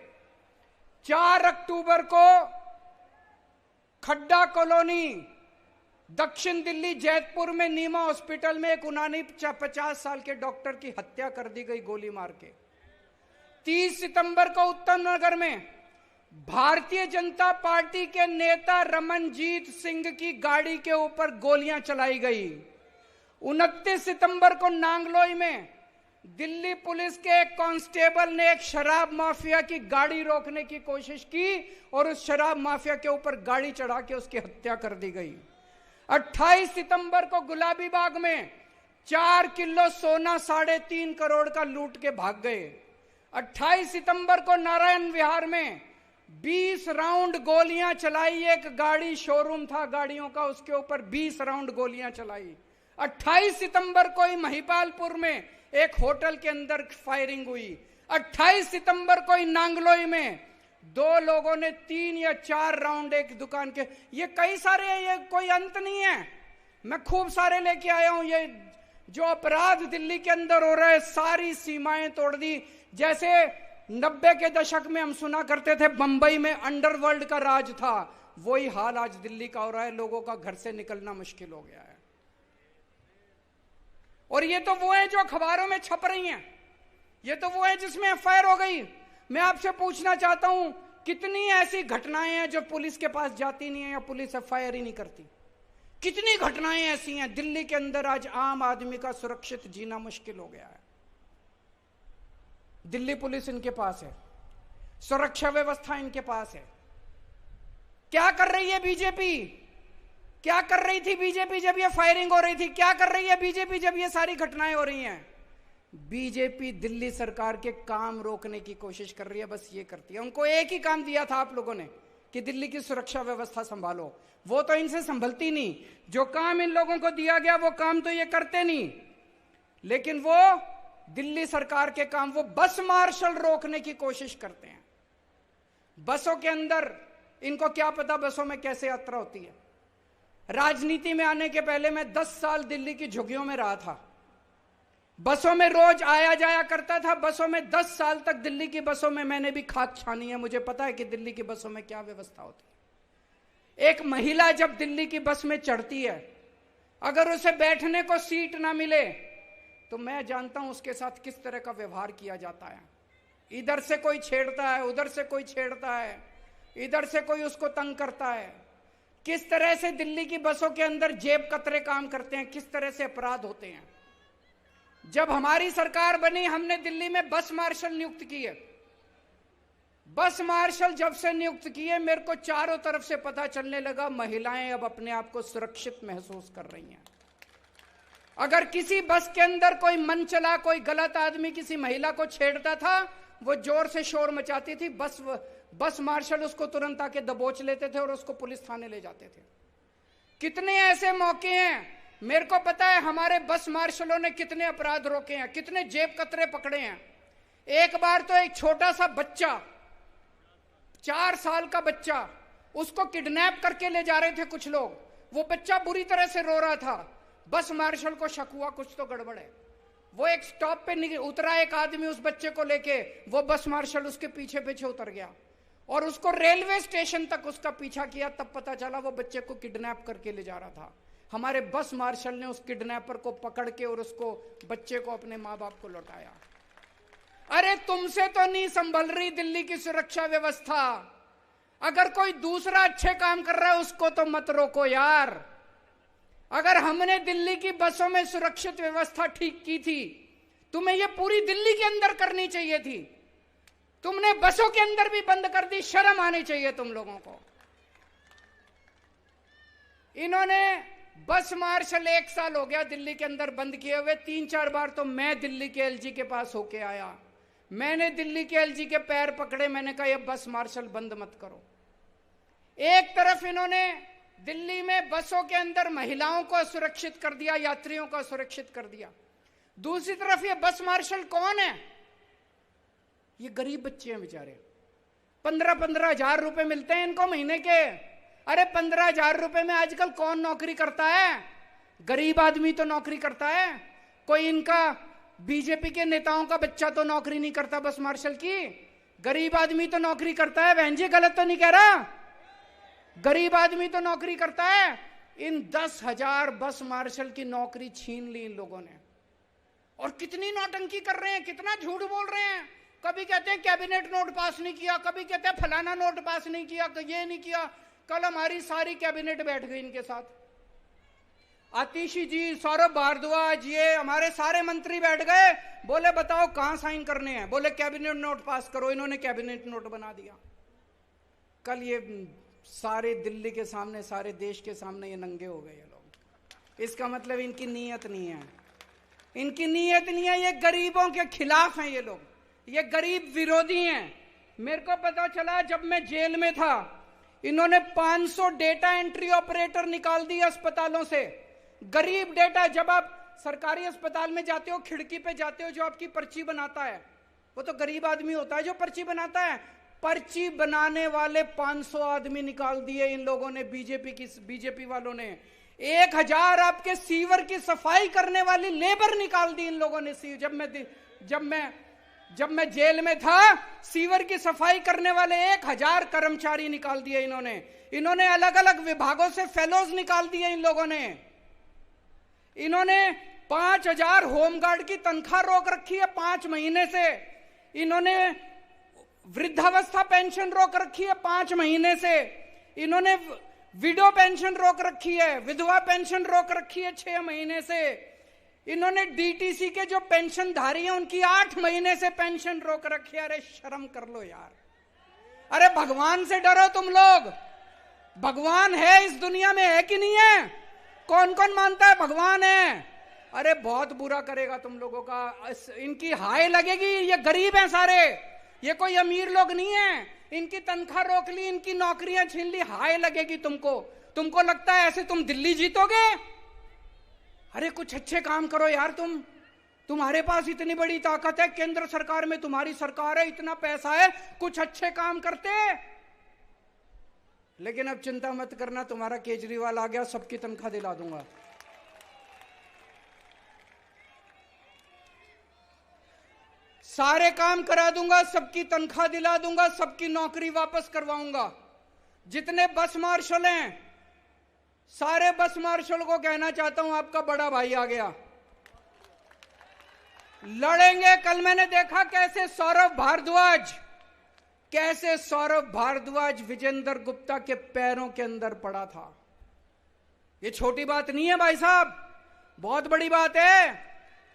4 अक्टूबर को खड्डा कॉलोनी, दक्षिण दिल्ली जैतपुर में नीमा हॉस्पिटल में एक 49 साल के डॉक्टर की हत्या कर दी गई गोली मार के। 30 सितंबर को उत्तम नगर में भारतीय जनता पार्टी के नेता रमनजीत सिंह की गाड़ी के ऊपर गोलियां चलाई गई। 29 सितंबर को नांगलोई में दिल्ली पुलिस के एक कांस्टेबल ने एक शराब माफिया की गाड़ी रोकने की कोशिश की और उस शराब माफिया के ऊपर गाड़ी चढ़ा के उसकी हत्या कर दी गई। 28 सितंबर को गुलाबी बाग में 4 किलो सोना 3.5 करोड़ का लूट के भाग गए। 28 सितंबर को नारायण विहार में 20 राउंड गोलियां चलाई, एक गाड़ी शोरूम था गाड़ियों का, उसके ऊपर 20 राउंड गोलियां चलाई। 28 सितंबर को ही महिपालपुर में एक होटल के अंदर फायरिंग हुई। 28 सितंबर को ही नांगलोई में 2 लोगों ने 3 या 4 राउंड एक दुकान के, ये कई सारे हैं, ये कोई अंत नहीं है। मैं खूब सारे लेके आया हूं। ये जो अपराध दिल्ली के अंदर हो रहा है, सारी सीमाएं तोड़ दी। जैसे 90 के दशक में हम सुना करते थे बंबई में अंडरवर्ल्ड का राज था, वही हाल आज दिल्ली का हो रहा है। लोगों का घर से निकलना मुश्किल हो गया है। और ये तो वो है जो अखबारों में छप रही हैं, ये तो वो है जिसमें एफआईआर हो गई। मैं आपसे पूछना चाहता हूं, कितनी ऐसी घटनाएं हैं जो पुलिस के पास जाती नहीं है या पुलिस एफआईआर ही नहीं करती? कितनी घटनाएं ऐसी हैं दिल्ली के अंदर? आज आम आदमी का सुरक्षित जीना मुश्किल हो गया है। दिल्ली पुलिस इनके पास है, सुरक्षा व्यवस्था इनके पास है। क्या कर रही है बीजेपी? क्या कर रही थी बीजेपी जब ये फायरिंग हो रही थी? क्या कर रही है बीजेपी जब ये सारी घटनाएं हो रही हैं? बीजेपी दिल्ली सरकार के काम रोकने की कोशिश कर रही है, बस ये करती है। उनको एक ही काम दिया था आप लोगों ने कि दिल्ली की सुरक्षा व्यवस्था संभालो, वो तो इनसे संभलती नहीं। जो काम इन लोगों को दिया गया वो काम तो ये करते नहीं, लेकिन वो दिल्ली सरकार के काम, वो बस मार्शल रोकने की कोशिश करते हैं। बसों के अंदर इनको क्या पता बसों में कैसे यात्रा होती है। राजनीति में आने के पहले मैं 10 साल दिल्ली की झुग्गियों में रहा था, बसों में रोज आया जाया करता था। बसों में 10 साल तक दिल्ली की बसों में मैंने भी खाक छानी है, मुझे पता है कि दिल्ली की बसों में क्या व्यवस्था होती है। एक महिला जब दिल्ली की बस में चढ़ती है, अगर उसे बैठने को सीट ना मिले तो मैं जानता हूं उसके साथ किस तरह का व्यवहार किया जाता है। इधर से कोई छेड़ता है, उधर से कोई छेड़ता है, इधर से कोई उसको तंग करता है। किस तरह से दिल्ली की बसों के अंदर जेब कतरे काम करते हैं, किस तरह से अपराध होते हैं। जब हमारी सरकार बनी, हमने दिल्ली में बस मार्शल नियुक्त किए। बस मार्शल जब से नियुक्त किए, मेरे को चारों तरफ से पता चलने लगा महिलाएं अब अपने आप को सुरक्षित महसूस कर रही हैं। अगर किसी बस के अंदर कोई मन चला, कोई गलत आदमी किसी महिला को छेड़ता था, वो जोर से शोर मचाती थी, बस मार्शल उसको तुरंत आके दबोच लेते थे और उसको पुलिस थाने ले जाते थे। कितने ऐसे मौके हैं, मेरे को पता है हमारे बस मार्शलों ने कितने अपराध रोके हैं, कितने जेब कतरे पकड़े हैं। एक बार तो एक छोटा सा बच्चा, 4 साल का बच्चा, उसको किडनैप करके ले जा रहे थे कुछ लोग। वो बच्चा बुरी तरह से रो रहा था। बस मार्शल को शक हुआ कुछ तो गड़बड़ है। वो एक स्टॉप पे उतरा, एक आदमी उस बच्चे को लेके, वो बस मार्शल उसके पीछे पीछे उतर गया और उसको रेलवे स्टेशन तक उसका पीछा किया। तब पता चला वो बच्चे को किडनैप करके ले जा रहा था। हमारे बस मार्शल ने उस किडनैपर को पकड़ के और उसको, बच्चे को, अपने माँ बाप को लौटाया। अरे तुमसे तो नहीं संभल रही दिल्ली की सुरक्षा व्यवस्था। अगर कोई दूसरा अच्छे काम कर रहा है उसको तो मत रोको यार। अगर हमने दिल्ली की बसों में सुरक्षित व्यवस्था ठीक की थी, तुम्हें यह पूरी दिल्ली के अंदर करनी चाहिए थी। तुमने बसों के अंदर भी बंद कर दी, शर्म आनी चाहिए तुम लोगों को। इन्होंने बस मार्शल 1 साल हो गया दिल्ली के अंदर बंद किए हुए। 3-4 बार तो मैं दिल्ली के एलजी के पास होके आया, मैंने दिल्ली के एलजी के पैर पकड़े, मैंने कहा ये बस मार्शल बंद मत करो। एक तरफ इन्होंने दिल्ली में बसों के अंदर महिलाओं को सुरक्षित कर दिया, यात्रियों को सुरक्षित कर दिया। दूसरी तरफ ये बस मार्शल कौन है? ये गरीब बच्चे हैं बेचारे। 15-15 हजार रुपए मिलते हैं इनको महीने के। अरे 15 हजार रुपए में आजकल कौन नौकरी करता है? गरीब आदमी तो नौकरी करता है। कोई इनका बीजेपी के नेताओं का बच्चा तो नौकरी नहीं करता बस मार्शल की। गरीब आदमी तो नौकरी करता है। बहन जी गलत तो नहीं कह रहा? गरीब आदमी तो नौकरी करता है। इन 10,000 बस मार्शल की नौकरी छीन ली इन लोगों ने। और कितनी नौटंकी कर रहे हैं, कितना झूठ बोल रहे हैं। कभी कहते हैं कैबिनेट नोट पास नहीं किया, कभी कहते हैं फलाना नोट पास नहीं किया, ये नहीं किया। कल हमारी सारी कैबिनेट बैठ गई इनके साथ। आतिशी जी, सौरभ भारद्वाज, ये हमारे सारे मंत्री बैठ गए। बोले बताओ कहां साइन करने हैं? बोले कैबिनेट नोट पास करो। इन्होंने कैबिनेट नोट बना दिया। कल ये सारे दिल्ली के सामने, सारे देश के सामने ये नंगे हो गए ये लोग। इसका मतलब इनकी नीयत नहीं है, इनकी नीयत नहीं है। ये गरीबों के खिलाफ हैं ये लोग, ये गरीब विरोधी हैं। मेरे को पता चला जब मैं जेल में था, इन्होंने 500 डेटा एंट्री ऑपरेटर निकाल दिए अस्पतालों से। गरीब डेटा, जब आप सरकारी अस्पताल में जाते हो, खिड़की पे जाते हो, जो आपकी पर्ची बनाता है वो तो गरीब आदमी होता है जो पर्ची बनाता है। पर्ची बनाने वाले 500 आदमी निकाल दिए इन लोगों ने, बीजेपी वालों ने। 1000 आपके सीवर की सफाई करने वाली लेबर निकाल दी इन लोगों ने। जब मैं जेल में था, सीवर की सफाई करने वाले 1000 कर्मचारी निकाल दिए इन्होंने। इन्होंने अलग अलग विभागों से फेलोज निकाल दिए इन लोगों ने। इन्होंने 5000 होमगार्ड की तनख्वाह रोक रखी है 5 महीने से। इन्होंने वृद्धावस्था पेंशन रोक रखी है 5 महीने से। इन्होंने विडो पेंशन रोक रखी है, विधवा पेंशन रोक रखी है 6 महीने से। इन्होंने डीटीसी के जो पेंशनधारी हैं उनकी 8 महीने से पेंशन रोक रखी है। अरे शर्म कर लो यार। अरे भगवान से डरो तुम लोग। भगवान है इस दुनिया में, है कि नहीं है? कौन कौन मानता है भगवान है? अरे बहुत बुरा करेगा तुम लोगों का, इनकी हाय लगेगी। ये गरीब हैं सारे, ये कोई अमीर लोग नहीं है। इनकी तनख्वाह रोक ली, इनकी नौकरियां छीन ली, हाय लगेगी तुमको। तुमको लगता है ऐसे तुम दिल्ली जीतोगे? अरे कुछ अच्छे काम करो यार। तुम्हारे पास इतनी बड़ी ताकत है, केंद्र सरकार में तुम्हारी सरकार है, इतना पैसा है, कुछ अच्छे काम करते। लेकिन अब चिंता मत करना, तुम्हारा केजरीवाल आ गया, सबकी तनख्वाह दिला दूंगा। सारे काम करा दूंगा, सबकी तनख्वाह दिला दूंगा, सबकी नौकरी वापस करवाऊंगा। जितने बस मार्शल हैं, सारे बस मार्शल को कहना चाहता हूं, आपका बड़ा भाई आ गया, लड़ेंगे। कल मैंने देखा कैसे सौरभ भारद्वाज विजेंद्र गुप्ता के पैरों के अंदर पड़ा था। ये छोटी बात नहीं है भाई साहब, बहुत बड़ी बात है।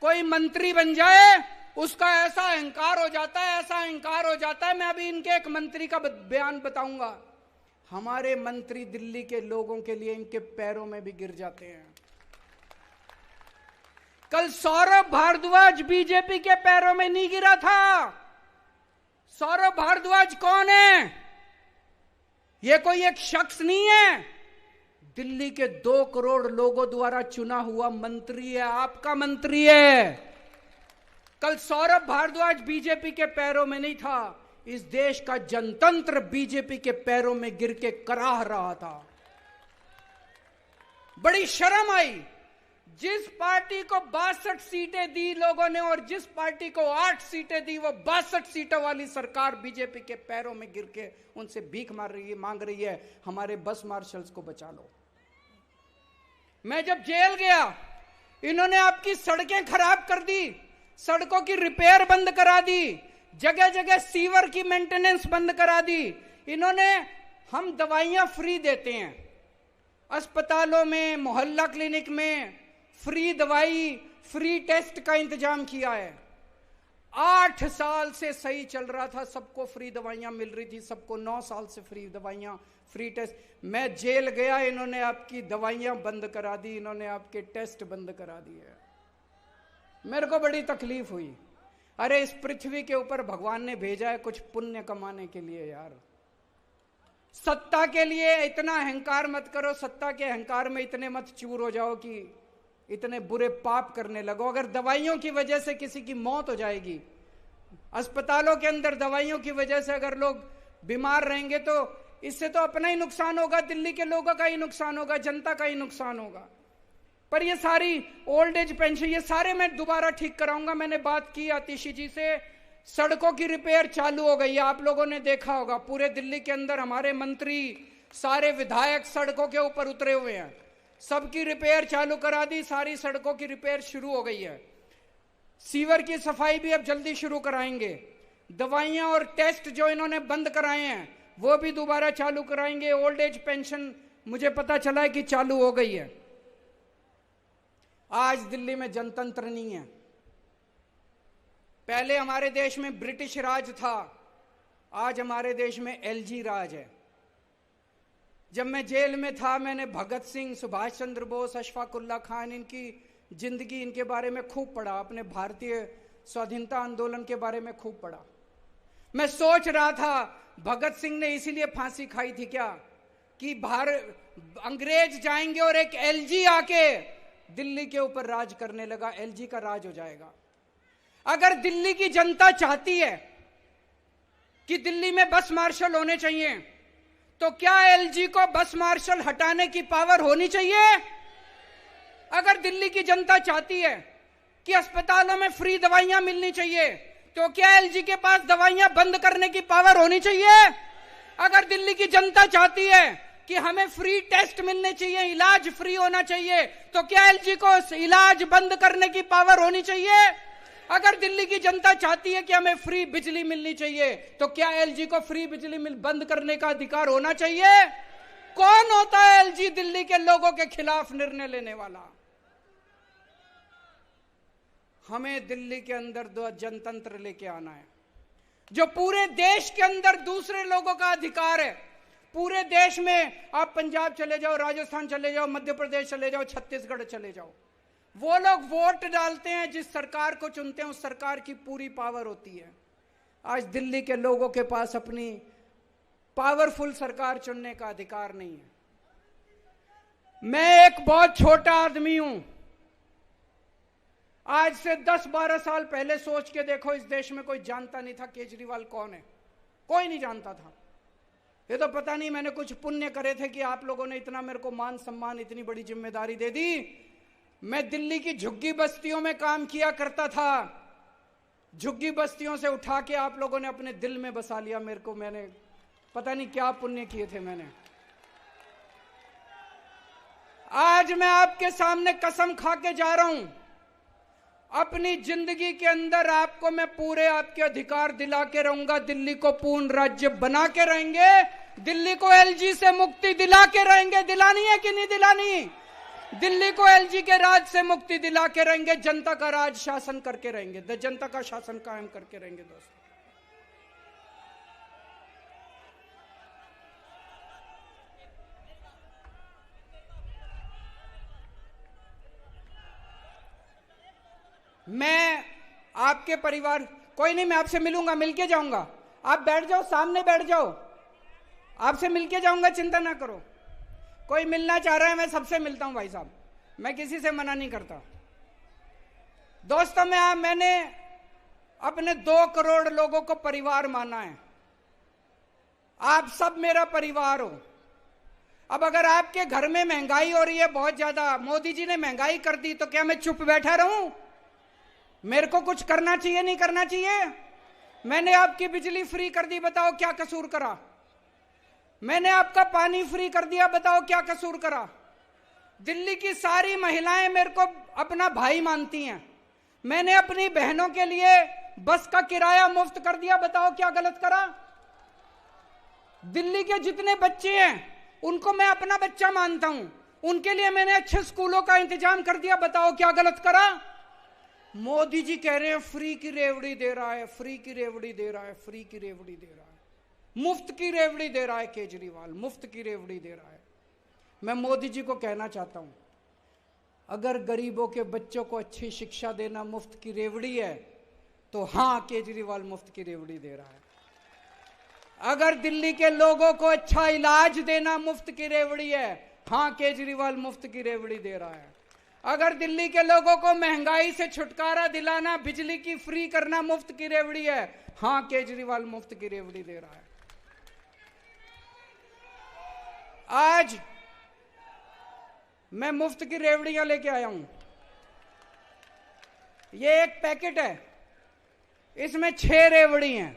कोई मंत्री बन जाए, उसका ऐसा अहंकार हो जाता है, ऐसा अहंकार हो जाता है। मैं अभी इनके एक मंत्री का बयान बताऊंगा। हमारे मंत्री दिल्ली के लोगों के लिए इनके पैरों में भी गिर जाते हैं। कल सौरभ भारद्वाज बीजेपी के पैरों में नहीं गिरा था। सौरभ भारद्वाज कौन है? यह कोई एक शख्स नहीं है, दिल्ली के 2 करोड़ लोगों द्वारा चुना हुआ मंत्री है, आपका मंत्री है। कल सौरभ भारद्वाज बीजेपी के पैरों में नहीं था, इस देश का जनतंत्र बीजेपी के पैरों में गिर के कराह रहा था। बड़ी शर्म आई। जिस पार्टी को 62 सीटें दी लोगों ने और जिस पार्टी को 8 सीटें दी, वो 62 सीटों वाली सरकार बीजेपी के पैरों में गिर के उनसे भीख मांग रही है, हमारे बस मार्शल्स को बचा लो। मैं जब जेल गया, इन्होंने आपकी सड़कें खराब कर दी, सड़कों की रिपेयर बंद करा दी, जगह जगह सीवर की मेंटेनेंस बंद करा दी। इन्होंने, हम दवाइयां फ्री देते हैं अस्पतालों में, मोहल्ला क्लिनिक में, फ्री दवाई, फ्री टेस्ट का इंतजाम किया है। 8 साल से सही चल रहा था, सबको फ्री दवाइयां मिल रही थी, सबको 9 साल से फ्री दवाइयां, फ्री टेस्ट। मैं जेल गया, इन्होंने आपकी दवाइयां बंद करा दी, इन्होंने आपके टेस्ट बंद करा दिए। मेरे को बड़ी तकलीफ हुई। अरे इस पृथ्वी के ऊपर भगवान ने भेजा है कुछ पुण्य कमाने के लिए यार। सत्ता के लिए इतना अहंकार मत करो, सत्ता के अहंकार में इतने मत चूर हो जाओ कि इतने बुरे पाप करने लगो। अगर दवाइयों की वजह से किसी की मौत हो जाएगी, अस्पतालों के अंदर दवाइयों की वजह से अगर लोग बीमार रहेंगे, तो इससे तो अपना ही नुकसान होगा, दिल्ली के लोगों का ही नुकसान होगा, जनता का ही नुकसान होगा। पर ये सारी ओल्ड एज पेंशन, ये सारे मैं दोबारा ठीक कराऊंगा। मैंने बात की आतिशी जी से, सड़कों की रिपेयर चालू हो गई है, आप लोगों ने देखा होगा। पूरे दिल्ली के अंदर हमारे मंत्री, सारे विधायक सड़कों के ऊपर उतरे हुए हैं, सबकी रिपेयर चालू करा दी, सारी सड़कों की रिपेयर शुरू हो गई है। सीवर की सफाई भी अब जल्दी शुरू कराएंगे। दवाइयां और टेस्ट जो इन्होंने बंद कराए हैं वो भी दोबारा चालू कराएंगे। ओल्ड एज पेंशन मुझे पता चला है कि चालू हो गई है। आज दिल्ली में जनतंत्र नहीं है। पहले हमारे देश में ब्रिटिश राज था, आज हमारे देश में एलजी राज है। जब मैं जेल में था, मैंने भगत सिंह, सुभाष चंद्र बोस, अशफाक उल्लाह खान, इनकी जिंदगी, इनके बारे में खूब पढ़ा, अपने भारतीय स्वाधीनता आंदोलन के बारे में खूब पढ़ा। मैं सोच रहा था भगत सिंह ने इसीलिए फांसी खाई थी क्या, कि अंग्रेज जाएंगे और एक एलजी आके दिल्ली के ऊपर राज करने लगा, एलजी का राज हो जाएगा। अगर दिल्ली की जनता चाहती है कि दिल्ली में बस मार्शल होने चाहिए, तो क्या एलजी को बस मार्शल हटाने की पावर होनी चाहिए? अगर दिल्ली की जनता चाहती है कि अस्पतालों में फ्री दवाइयां मिलनी चाहिए, तो क्या एलजी के पास दवाइयां बंद करने की पावर होनी चाहिए? अगर दिल्ली की जनता चाहती है कि हमें फ्री टेस्ट मिलने चाहिए, इलाज फ्री होना चाहिए, तो क्या एलजी को इलाज बंद करने की पावर होनी चाहिए? अगर दिल्ली की जनता चाहती है कि हमें फ्री बिजली मिलनी चाहिए, तो क्या एलजी को फ्री बिजली बंद करने का अधिकार होना चाहिए? कौन होता है एलजी दिल्ली के लोगों के खिलाफ निर्णय लेने वाला? हमें दिल्ली के अंदर जनतंत्र लेके आना है, जो पूरे देश के अंदर दूसरे लोगों का अधिकार है। पूरे देश में आप पंजाब चले जाओ, राजस्थान चले जाओ, मध्य प्रदेश चले जाओ, छत्तीसगढ़ चले जाओ, वो लोग वोट डालते हैं, जिस सरकार को चुनते हैं उस सरकार की पूरी पावर होती है। आज दिल्ली के लोगों के पास अपनी पावरफुल सरकार चुनने का अधिकार नहीं है। मैं एक बहुत छोटा आदमी हूं। आज से 10-12 साल पहले सोच के देखो, इस देश में कोई जानता नहीं था केजरीवाल कौन है, कोई नहीं जानता था। ये तो पता नहीं मैंने कुछ पुण्य करे थे कि आप लोगों ने इतना मेरे को मान सम्मान, इतनी बड़ी जिम्मेदारी दे दी। मैं दिल्ली की झुग्गी बस्तियों में काम किया करता था, झुग्गी बस्तियों से उठा के आप लोगों ने अपने दिल में बसा लिया मेरे को। मैंने पता नहीं क्या पुण्य किए थे मैंने। आज मैं आपके सामने कसम खा के जा रहा हूं, अपनी जिंदगी के अंदर आपको मैं पूरे आपके अधिकार दिला के रहूंगा। दिल्ली को पूर्ण राज्य बना के रहेंगे, दिल्ली को एलजी से मुक्ति दिला के रहेंगे। दिलानी है कि नहीं दिलानी? दिल्ली को एलजी के राज से मुक्ति दिला के रहेंगे, जनता का राज शासन करके रहेंगे, जनता का शासन कायम करके रहेंगे। दोस्तों, मैं आपके परिवार, कोई नहीं, मैं आपसे मिलूंगा, मिलके जाऊंगा। आप बैठ जाओ, सामने बैठ जाओ, आपसे मिलके जाऊंगा, चिंता ना करो। कोई मिलना चाह रहा है, मैं सबसे मिलता हूं भाई साहब, मैं किसी से मना नहीं करता। दोस्तों, मैंने अपने 2 करोड़ लोगों को परिवार माना है। आप सब मेरा परिवार हो। अब अगर आपके घर में महंगाई हो रही है बहुत ज्यादा, मोदी जी ने महंगाई कर दी, तो क्या मैं चुप बैठा रहूं? मेरे को कुछ करना चाहिए, नहीं करना चाहिए? मैंने आपकी बिजली फ्री कर दी, बताओ क्या कसूर करा? मैंने आपका पानी फ्री कर दिया, बताओ क्या कसूर करा? दिल्ली की सारी महिलाएं मेरे को अपना भाई मानती हैं। मैंने अपनी बहनों के लिए बस का किराया मुफ्त कर दिया, बताओ क्या गलत करा? दिल्ली के जितने बच्चे हैं उनको मैं अपना बच्चा मानता हूं, उनके लिए मैंने अच्छे स्कूलों का इंतजाम कर दिया, बताओ क्या गलत करा? मोदी जी कह रहे हैं फ्री की रेवड़ी दे रहा है, फ्री की रेवड़ी दे रहा है, फ्री की रेवड़ी दे रहा है, मुफ्त की रेवड़ी दे रहा है केजरीवाल, मुफ्त की रेवड़ी दे रहा है। मैं मोदी जी को कहना चाहता हूं, अगर गरीबों के बच्चों को अच्छी शिक्षा देना मुफ्त की रेवड़ी है, तो हां, केजरीवाल मुफ्त की रेवड़ी दे रहा है। अगर दिल्ली के लोगों को अच्छा इलाज देना मुफ्त की रेवड़ी है, हां, केजरीवाल मुफ्त की रेवड़ी दे रहा है। अगर दिल्ली के लोगों को महंगाई से छुटकारा दिलाना, बिजली की फ्री करना मुफ्त की रेवड़ी है, हां, केजरीवाल मुफ्त की रेवड़ी दे रहा है। आज मैं मुफ्त की रेवड़ियां लेके आया हूं। ये एक पैकेट है, इसमें 6 रेवड़ी हैं।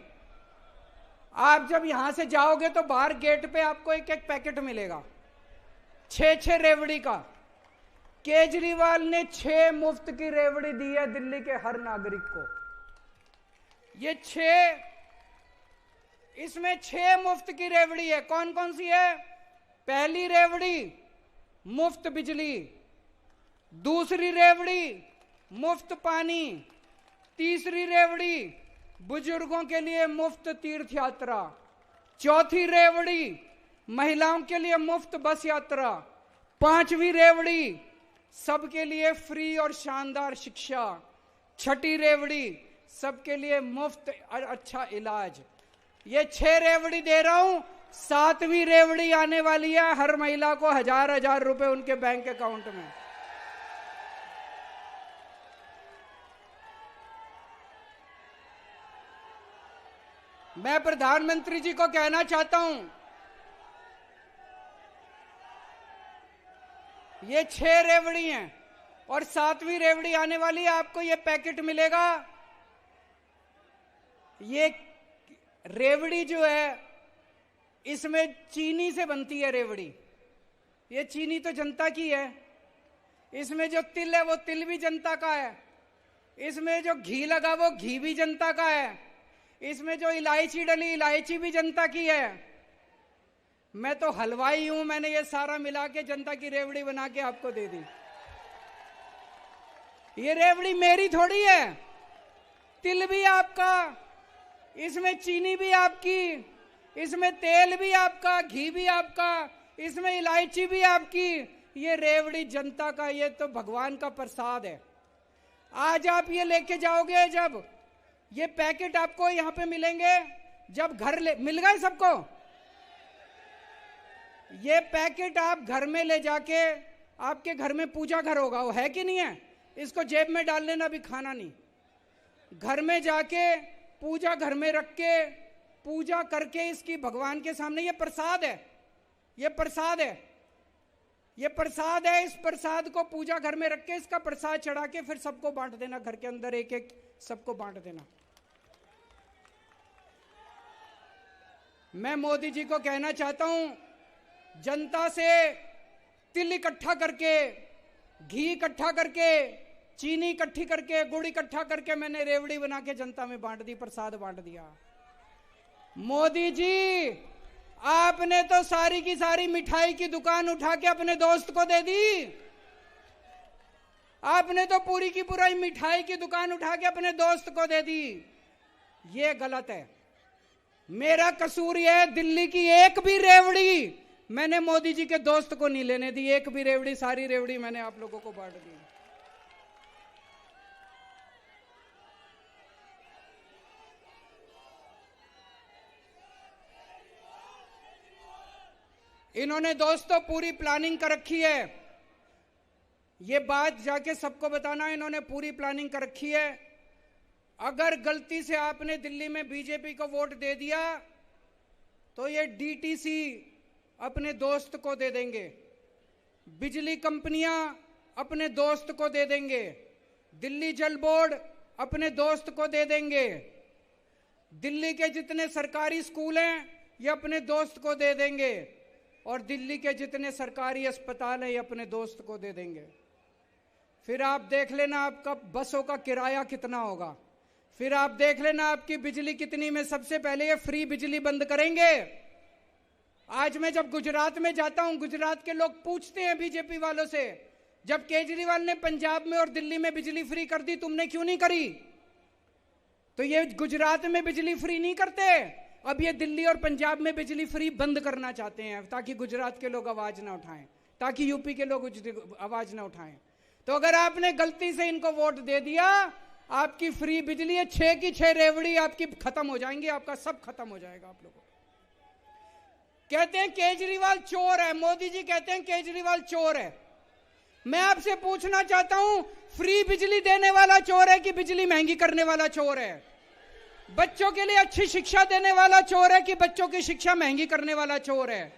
आप जब यहां से जाओगे तो बाहर गेट पे आपको एक एक पैकेट मिलेगा, 6 रेवड़ी का। केजरीवाल ने 6 मुफ्त की रेवड़ी दी है दिल्ली के हर नागरिक को। ये 6, इसमें 6 मुफ्त की रेवड़ी है। कौन कौन सी है? पहली रेवड़ी मुफ्त बिजली, दूसरी रेवड़ी मुफ्त पानी, तीसरी रेवड़ी बुजुर्गों के लिए मुफ्त तीर्थ यात्रा, चौथी रेवड़ी महिलाओं के लिए मुफ्त बस यात्रा, 5वीं रेवड़ी सबके लिए फ्री और शानदार शिक्षा, 6ठी रेवड़ी सबके लिए मुफ्त और अच्छा इलाज। ये 6 रेवड़ी दे रहा हूं, 7वीं रेवड़ी आने वाली है, हर महिला को 1000-1000 रुपए उनके बैंक अकाउंट में। मैं प्रधानमंत्री जी को कहना चाहता हूं, ये 6 रेवड़ी हैं और 7वीं रेवड़ी आने वाली है। आपको ये पैकेट मिलेगा। ये रेवड़ी जो है, इसमें चीनी से बनती है रेवड़ी। ये चीनी तो जनता की है। इसमें जो तिल है वो तिल भी जनता का है। इसमें जो घी लगा वो घी भी जनता का है। इसमें जो इलायची डली इलायची भी जनता की है। मैं तो हलवाई हूं, मैंने ये सारा मिला के जनता की रेवड़ी बना के आपको दे दी। ये रेवड़ी मेरी थोड़ी है, तिल भी आपका, इसमें चीनी भी आपकी, इसमें तेल भी आपका, घी भी आपका, इसमें इलायची भी आपकी। ये रेवड़ी जनता का, ये तो भगवान का प्रसाद है। आज आप ये लेके जाओगे, जब ये पैकेट आपको यहाँ पे मिलेंगे, जब घर मिल गए सबको, ये पैकेट आप घर में ले जाके, आपके घर में पूजा घर होगा, वो है कि नहीं है, इसको जेब में डाल लेना, भी खाना नहीं। घर में जाके पूजा घर में रख के पूजा करके इसकी भगवान के सामने, ये प्रसाद है, ये प्रसाद है, ये प्रसाद है। इस प्रसाद को पूजा घर में रख के इसका प्रसाद चढ़ा के फिर सबको बांट देना, घर के अंदर एक एक सबको बांट देना। मैं मोदी जी को कहना चाहता हूं, जनता से तिल इकट्ठा करके, घी इकट्ठा करके, चीनी इकट्ठी करके, गुड़ इकट्ठा करके मैंने रेवड़ी बना के जनता में बांट दी, प्रसाद बांट दिया। मोदी जी, आपने तो सारी की सारी मिठाई की दुकान उठा के अपने दोस्त को दे दी। आपने तो पूरी की पूरी मिठाई की दुकान उठा के अपने दोस्त को दे दी। ये गलत है। मेरा कसूर यह है, दिल्ली की एक भी रेवड़ी मैंने मोदी जी के दोस्त को नहीं लेने दी, एक भी रेवड़ी, सारी रेवड़ी मैंने आप लोगों को बांट दी। इन्होंने दोस्तों पूरी प्लानिंग कर रखी है, ये बात जाके सबको बताना, इन्होंने पूरी प्लानिंग कर रखी है। अगर गलती से आपने दिल्ली में बीजेपी को वोट दे दिया तो ये डीटीसी अपने दोस्त को दे देंगे, बिजली कंपनियां अपने दोस्त को दे देंगे, दिल्ली जल बोर्ड अपने दोस्त को दे देंगे, दिल्ली के जितने सरकारी स्कूल हैं ये अपने दोस्त को दे देंगे, और दिल्ली के जितने सरकारी अस्पताल हैं ये अपने दोस्त को दे देंगे। फिर आप देख लेना आपका बसों का किराया कितना होगा, फिर आप देख लेना आपकी बिजली कितनी में। सबसे पहले ये फ्री बिजली बंद करेंगे। आज मैं जब गुजरात में जाता हूं, गुजरात के लोग पूछते हैं बीजेपी वालों से, जब केजरीवाल ने पंजाब में और दिल्ली में बिजली फ्री कर दी, तुमने क्यों नहीं करी? तो ये गुजरात में बिजली फ्री नहीं करते, अब ये दिल्ली और पंजाब में बिजली फ्री बंद करना चाहते हैं, ताकि गुजरात के लोग आवाज ना उठाएं, ताकि यूपी के लोग आवाज ना उठाएं। तो अगर आपने गलती से इनको वोट दे दिया, आपकी फ्री बिजली है, 6 की 6 रेवड़ी आपकी खत्म हो जाएंगी, आपका सब खत्म हो जाएगा। आप लोगों कहते हैं केजरीवाल चोर है, मोदी जी कहते हैं केजरीवाल चोर है। मैं आपसे पूछना चाहता हूं, फ्री बिजली देने वाला चोर है कि बिजली महंगी करने वाला चोर है? बच्चों के लिए अच्छी शिक्षा देने वाला चोर है कि बच्चों की शिक्षा महंगी करने वाला चोर है?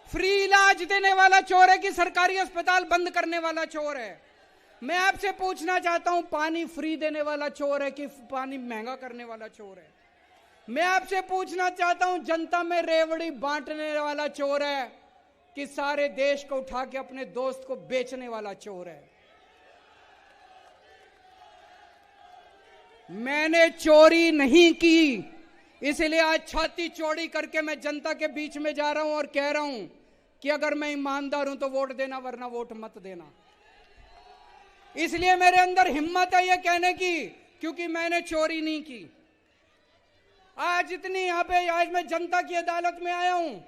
फ्री इलाज देने वाला चोर है कि सरकारी अस्पताल बंद करने वाला चोर है? मैं आपसे पूछना चाहता हूं, पानी फ्री देने वाला चोर है कि पानी महंगा करने वाला चोर है? मैं आपसे पूछना चाहता हूं, जनता में रेवड़ी बांटने वाला चोर है कि सारे देश को उठा के अपने दोस्त को बेचने वाला चोर है? मैंने चोरी नहीं की, इसलिए आज छाती चौड़ी करके मैं जनता के बीच में जा रहा हूं और कह रहा हूं कि अगर मैं ईमानदार हूं तो वोट देना, वरना वोट मत देना। इसलिए मेरे अंदर हिम्मत है यह कहने की, क्योंकि मैंने चोरी नहीं की। आज इतनी यहां पे, आज मैं जनता की अदालत में आया हूं।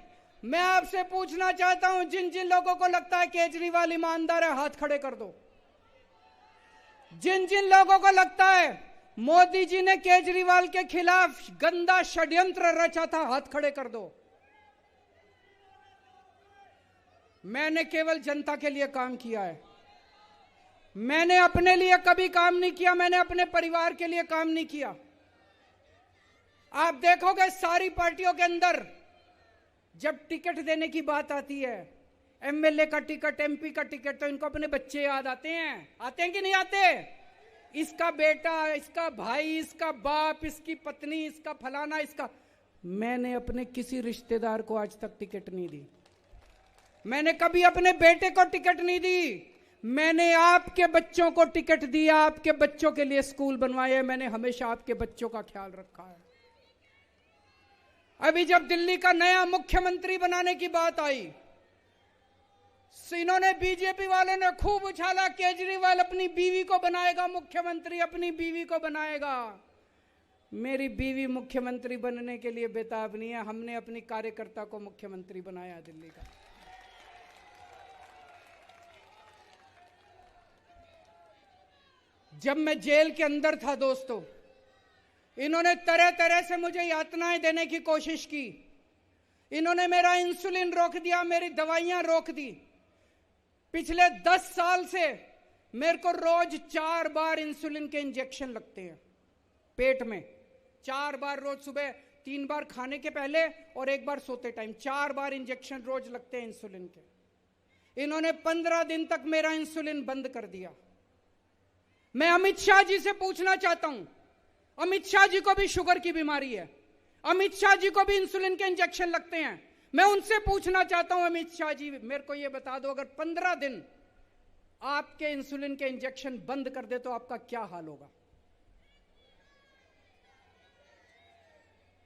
मैं आपसे पूछना चाहता हूं, जिन जिन लोगों को लगता है केजरीवाल ईमानदार है, हाथ खड़े कर दो। जिन जिन लोगों को लगता है मोदी जी ने केजरीवाल के खिलाफ गंदा षड्यंत्र रचा था, हाथ खड़े कर दो। मैंने केवल जनता के लिए काम किया है, मैंने अपने लिए कभी काम नहीं किया, मैंने अपने परिवार के लिए काम नहीं किया। आप देखोगे सारी पार्टियों के अंदर जब टिकट देने की बात आती है, एमएलए का टिकट, एमपी का टिकट, तो इनको अपने बच्चे याद आते हैं कि नहीं आते? इसका बेटा, इसका भाई, इसका बाप, इसकी पत्नी, इसका फलाना, इसका। मैंने अपने किसी रिश्तेदार को आज तक टिकट नहीं दी, मैंने कभी अपने बेटे को टिकट नहीं दी। मैंने आपके बच्चों को टिकट दिया, आपके बच्चों के लिए स्कूल बनवाए, मैंने हमेशा आपके बच्चों का ख्याल रखा है। अभी जब दिल्ली का नया मुख्यमंत्री बनाने की बात आई, इन्होंने, बीजेपी वालों ने खूब उछाला, केजरीवाल अपनी बीवी को बनाएगा मुख्यमंत्री, अपनी बीवी को बनाएगा। मेरी बीवी मुख्यमंत्री बनने के लिए बेताब नहीं है, हमने अपनी कार्यकर्ता को मुख्यमंत्री बनाया दिल्ली का। जब मैं जेल के अंदर था दोस्तों, इन्होंने तरह तरह से मुझे यातनाएं देने की कोशिश की। इन्होंने मेरा इंसुलिन रोक दिया, मेरी दवाइयां रोक दी। पिछले 10 साल से मेरे को रोज 4 बार इंसुलिन के इंजेक्शन लगते हैं पेट में। 4 बार रोज, सुबह 3 बार खाने के पहले और 1 बार सोते टाइम, 4 बार इंजेक्शन रोज लगते हैं इंसुलिन के। इन्होंने 15 दिन तक मेरा इंसुलिन बंद कर दिया। मैं अमित शाह जी से पूछना चाहता हूं, अमित शाह जी को भी शुगर की बीमारी है, अमित शाह जी को भी इंसुलिन के इंजेक्शन लगते हैं। मैं उनसे पूछना चाहता हूं, अमित शाह जी मेरे को यह बता दो, अगर 15 दिन आपके इंसुलिन के इंजेक्शन बंद कर दे तो आपका क्या हाल होगा?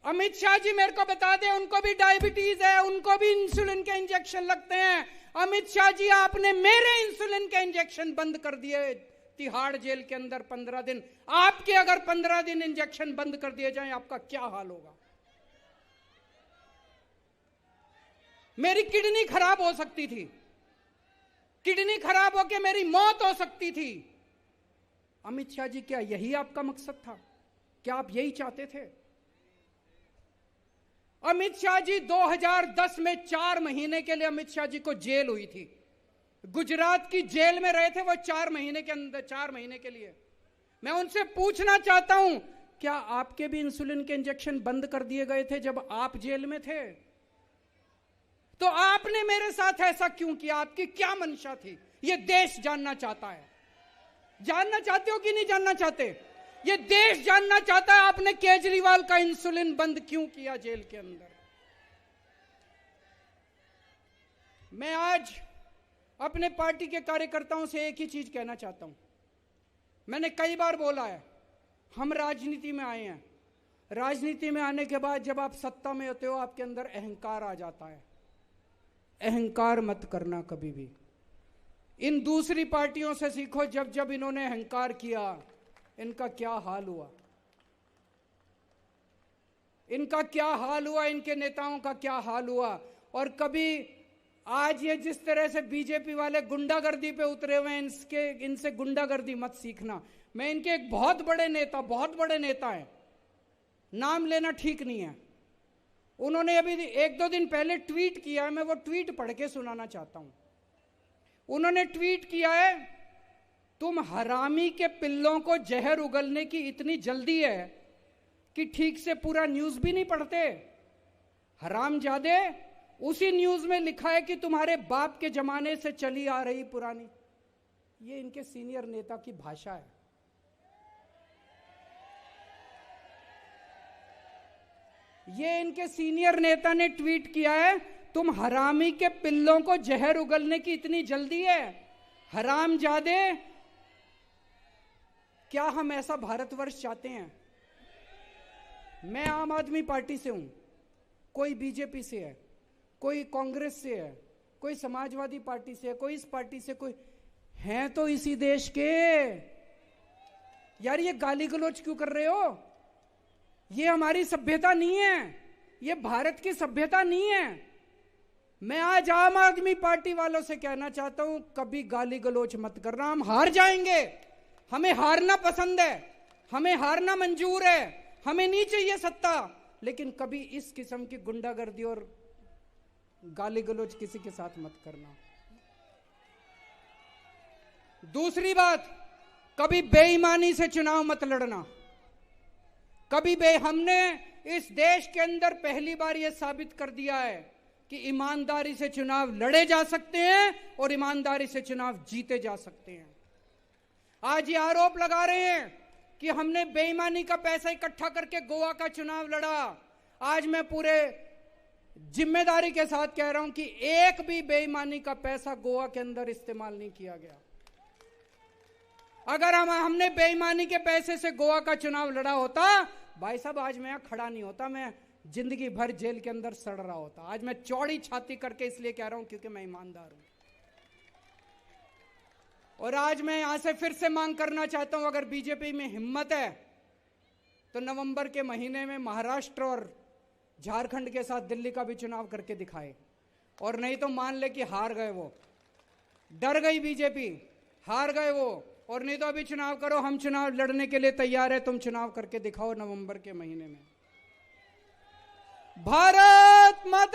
अमित शाह जी मेरे को बता दे, उनको भी डायबिटीज है, उनको भी इंसुलिन के इंजेक्शन लगते हैं। अमित शाह जी, आपने मेरे इंसुलिन के इंजेक्शन बंद कर दिए तिहाड़ जेल के अंदर 15 दिन। आपके अगर 15 दिन इंजेक्शन बंद कर दिए जाएं, आपका क्या हाल होगा? मेरी किडनी खराब हो सकती थी, किडनी खराब होकर मेरी मौत हो सकती थी। अमित शाह जी, क्या यही आपका मकसद था? क्या आप यही चाहते थे? अमित शाह जी 2010 में 4 महीने के लिए अमित शाह जी को जेल हुई थी। गुजरात की जेल में रहे थे वो 4 महीने के अंदर, 4 महीने के लिए। मैं उनसे पूछना चाहता हूं, क्या आपके भी इंसुलिन के इंजेक्शन बंद कर दिए गए थे जब आप जेल में थे? तो आपने मेरे साथ ऐसा क्यों किया? आपकी क्या मंशा थी? यह देश जानना चाहता है। जानना चाहते हो कि नहीं जानना चाहते? यह देश जानना चाहता है आपने केजरीवाल का इंसुलिन बंद क्यों किया जेल के अंदर। मैं आज अपने पार्टी के कार्यकर्ताओं से एक ही चीज कहना चाहता हूं। मैंने कई बार बोला है, हम राजनीति में आए हैं। राजनीति में आने के बाद जब आप सत्ता में होते हो, आपके अंदर अहंकार आ जाता है। अहंकार मत करना कभी भी। इन दूसरी पार्टियों से सीखो, जब जब इन्होंने अहंकार किया, इनका क्या हाल हुआ, इनका क्या हाल हुआ, इनके नेताओं का क्या हाल हुआ। और कभी आज ये जिस तरह से बीजेपी वाले गुंडागर्दी पे उतरे हुए हैं, इनसे गुंडागर्दी मत सीखना। मैं इनके एक बहुत बड़े नेता हैं, नाम लेना ठीक नहीं है। उन्होंने अभी 1-2 दिन पहले ट्वीट किया है, मैं वो ट्वीट पढ़ के सुनाना चाहता हूं। उन्होंने ट्वीट किया है, तुम हरामी के पिल्लों को जहर उगलने की इतनी जल्दी है कि ठीक से पूरा न्यूज भी नहीं पढ़ते। हरामजादे, उसी न्यूज में लिखा है कि तुम्हारे बाप के जमाने से चली आ रही पुरानी। ये इनके सीनियर नेता की भाषा है। ये इनके सीनियर नेता ने ट्वीट किया है, तुम हरामी के पिल्लों को जहर उगलने की इतनी जल्दी है। हरामजादे, क्या हम ऐसा भारतवर्ष चाहते हैं? मैं आम आदमी पार्टी से हूं, कोई बीजेपी से है, कोई कांग्रेस से है, कोई समाजवादी पार्टी से है, कोई इस पार्टी से, कोई हैं तो इसी देश के। यार ये गाली गलौज क्यों कर रहे हो? ये हमारी सभ्यता नहीं है, ये भारत की सभ्यता नहीं है। मैं आज आम आदमी पार्टी वालों से कहना चाहता हूं, कभी गाली गलौज मत करना। हम हार जाएंगे, हमें हारना पसंद है, हमें हारना मंजूर है, हमें नहीं चाहिए सत्ता, लेकिन कभी इस किस्म की गुंडागर्दी और गाली गलौज किसी के साथ मत करना। दूसरी बात, कभी बेईमानी से चुनाव मत लड़ना। हमने इस देश के अंदर पहली बार यह साबित कर दिया है कि ईमानदारी से चुनाव लड़े जा सकते हैं और ईमानदारी से चुनाव जीते जा सकते हैं। आज ये आरोप लगा रहे हैं कि हमने बेईमानी का पैसा इकट्ठा करके गोवा का चुनाव लड़ा। आज मैं पूरे जिम्मेदारी के साथ कह रहा हूं कि एक भी बेईमानी का पैसा गोवा के अंदर इस्तेमाल नहीं किया गया। अगर हमने बेईमानी के पैसे से गोवा का चुनाव लड़ा होता, भाई साहब आज मैं खड़ा नहीं होता, मैं जिंदगी भर जेल के अंदर सड़ रहा होता। आज मैं चौड़ी छाती करके इसलिए कह रहा हूं क्योंकि मैं ईमानदार हूं। और आज मैं यहां से फिर से मांग करना चाहता हूं, अगर बीजेपी में हिम्मत है तो नवंबर के महीने में महाराष्ट्र और झारखंड के साथ दिल्ली का भी चुनाव करके दिखाए। और नहीं तो मान ले कि हार गए, वो डर गई बीजेपी, हार गए वो। और नहीं तो अभी चुनाव करो, हम चुनाव लड़ने के लिए तैयार है, तुम चुनाव करके दिखाओ नवंबर के महीने में। भारत माता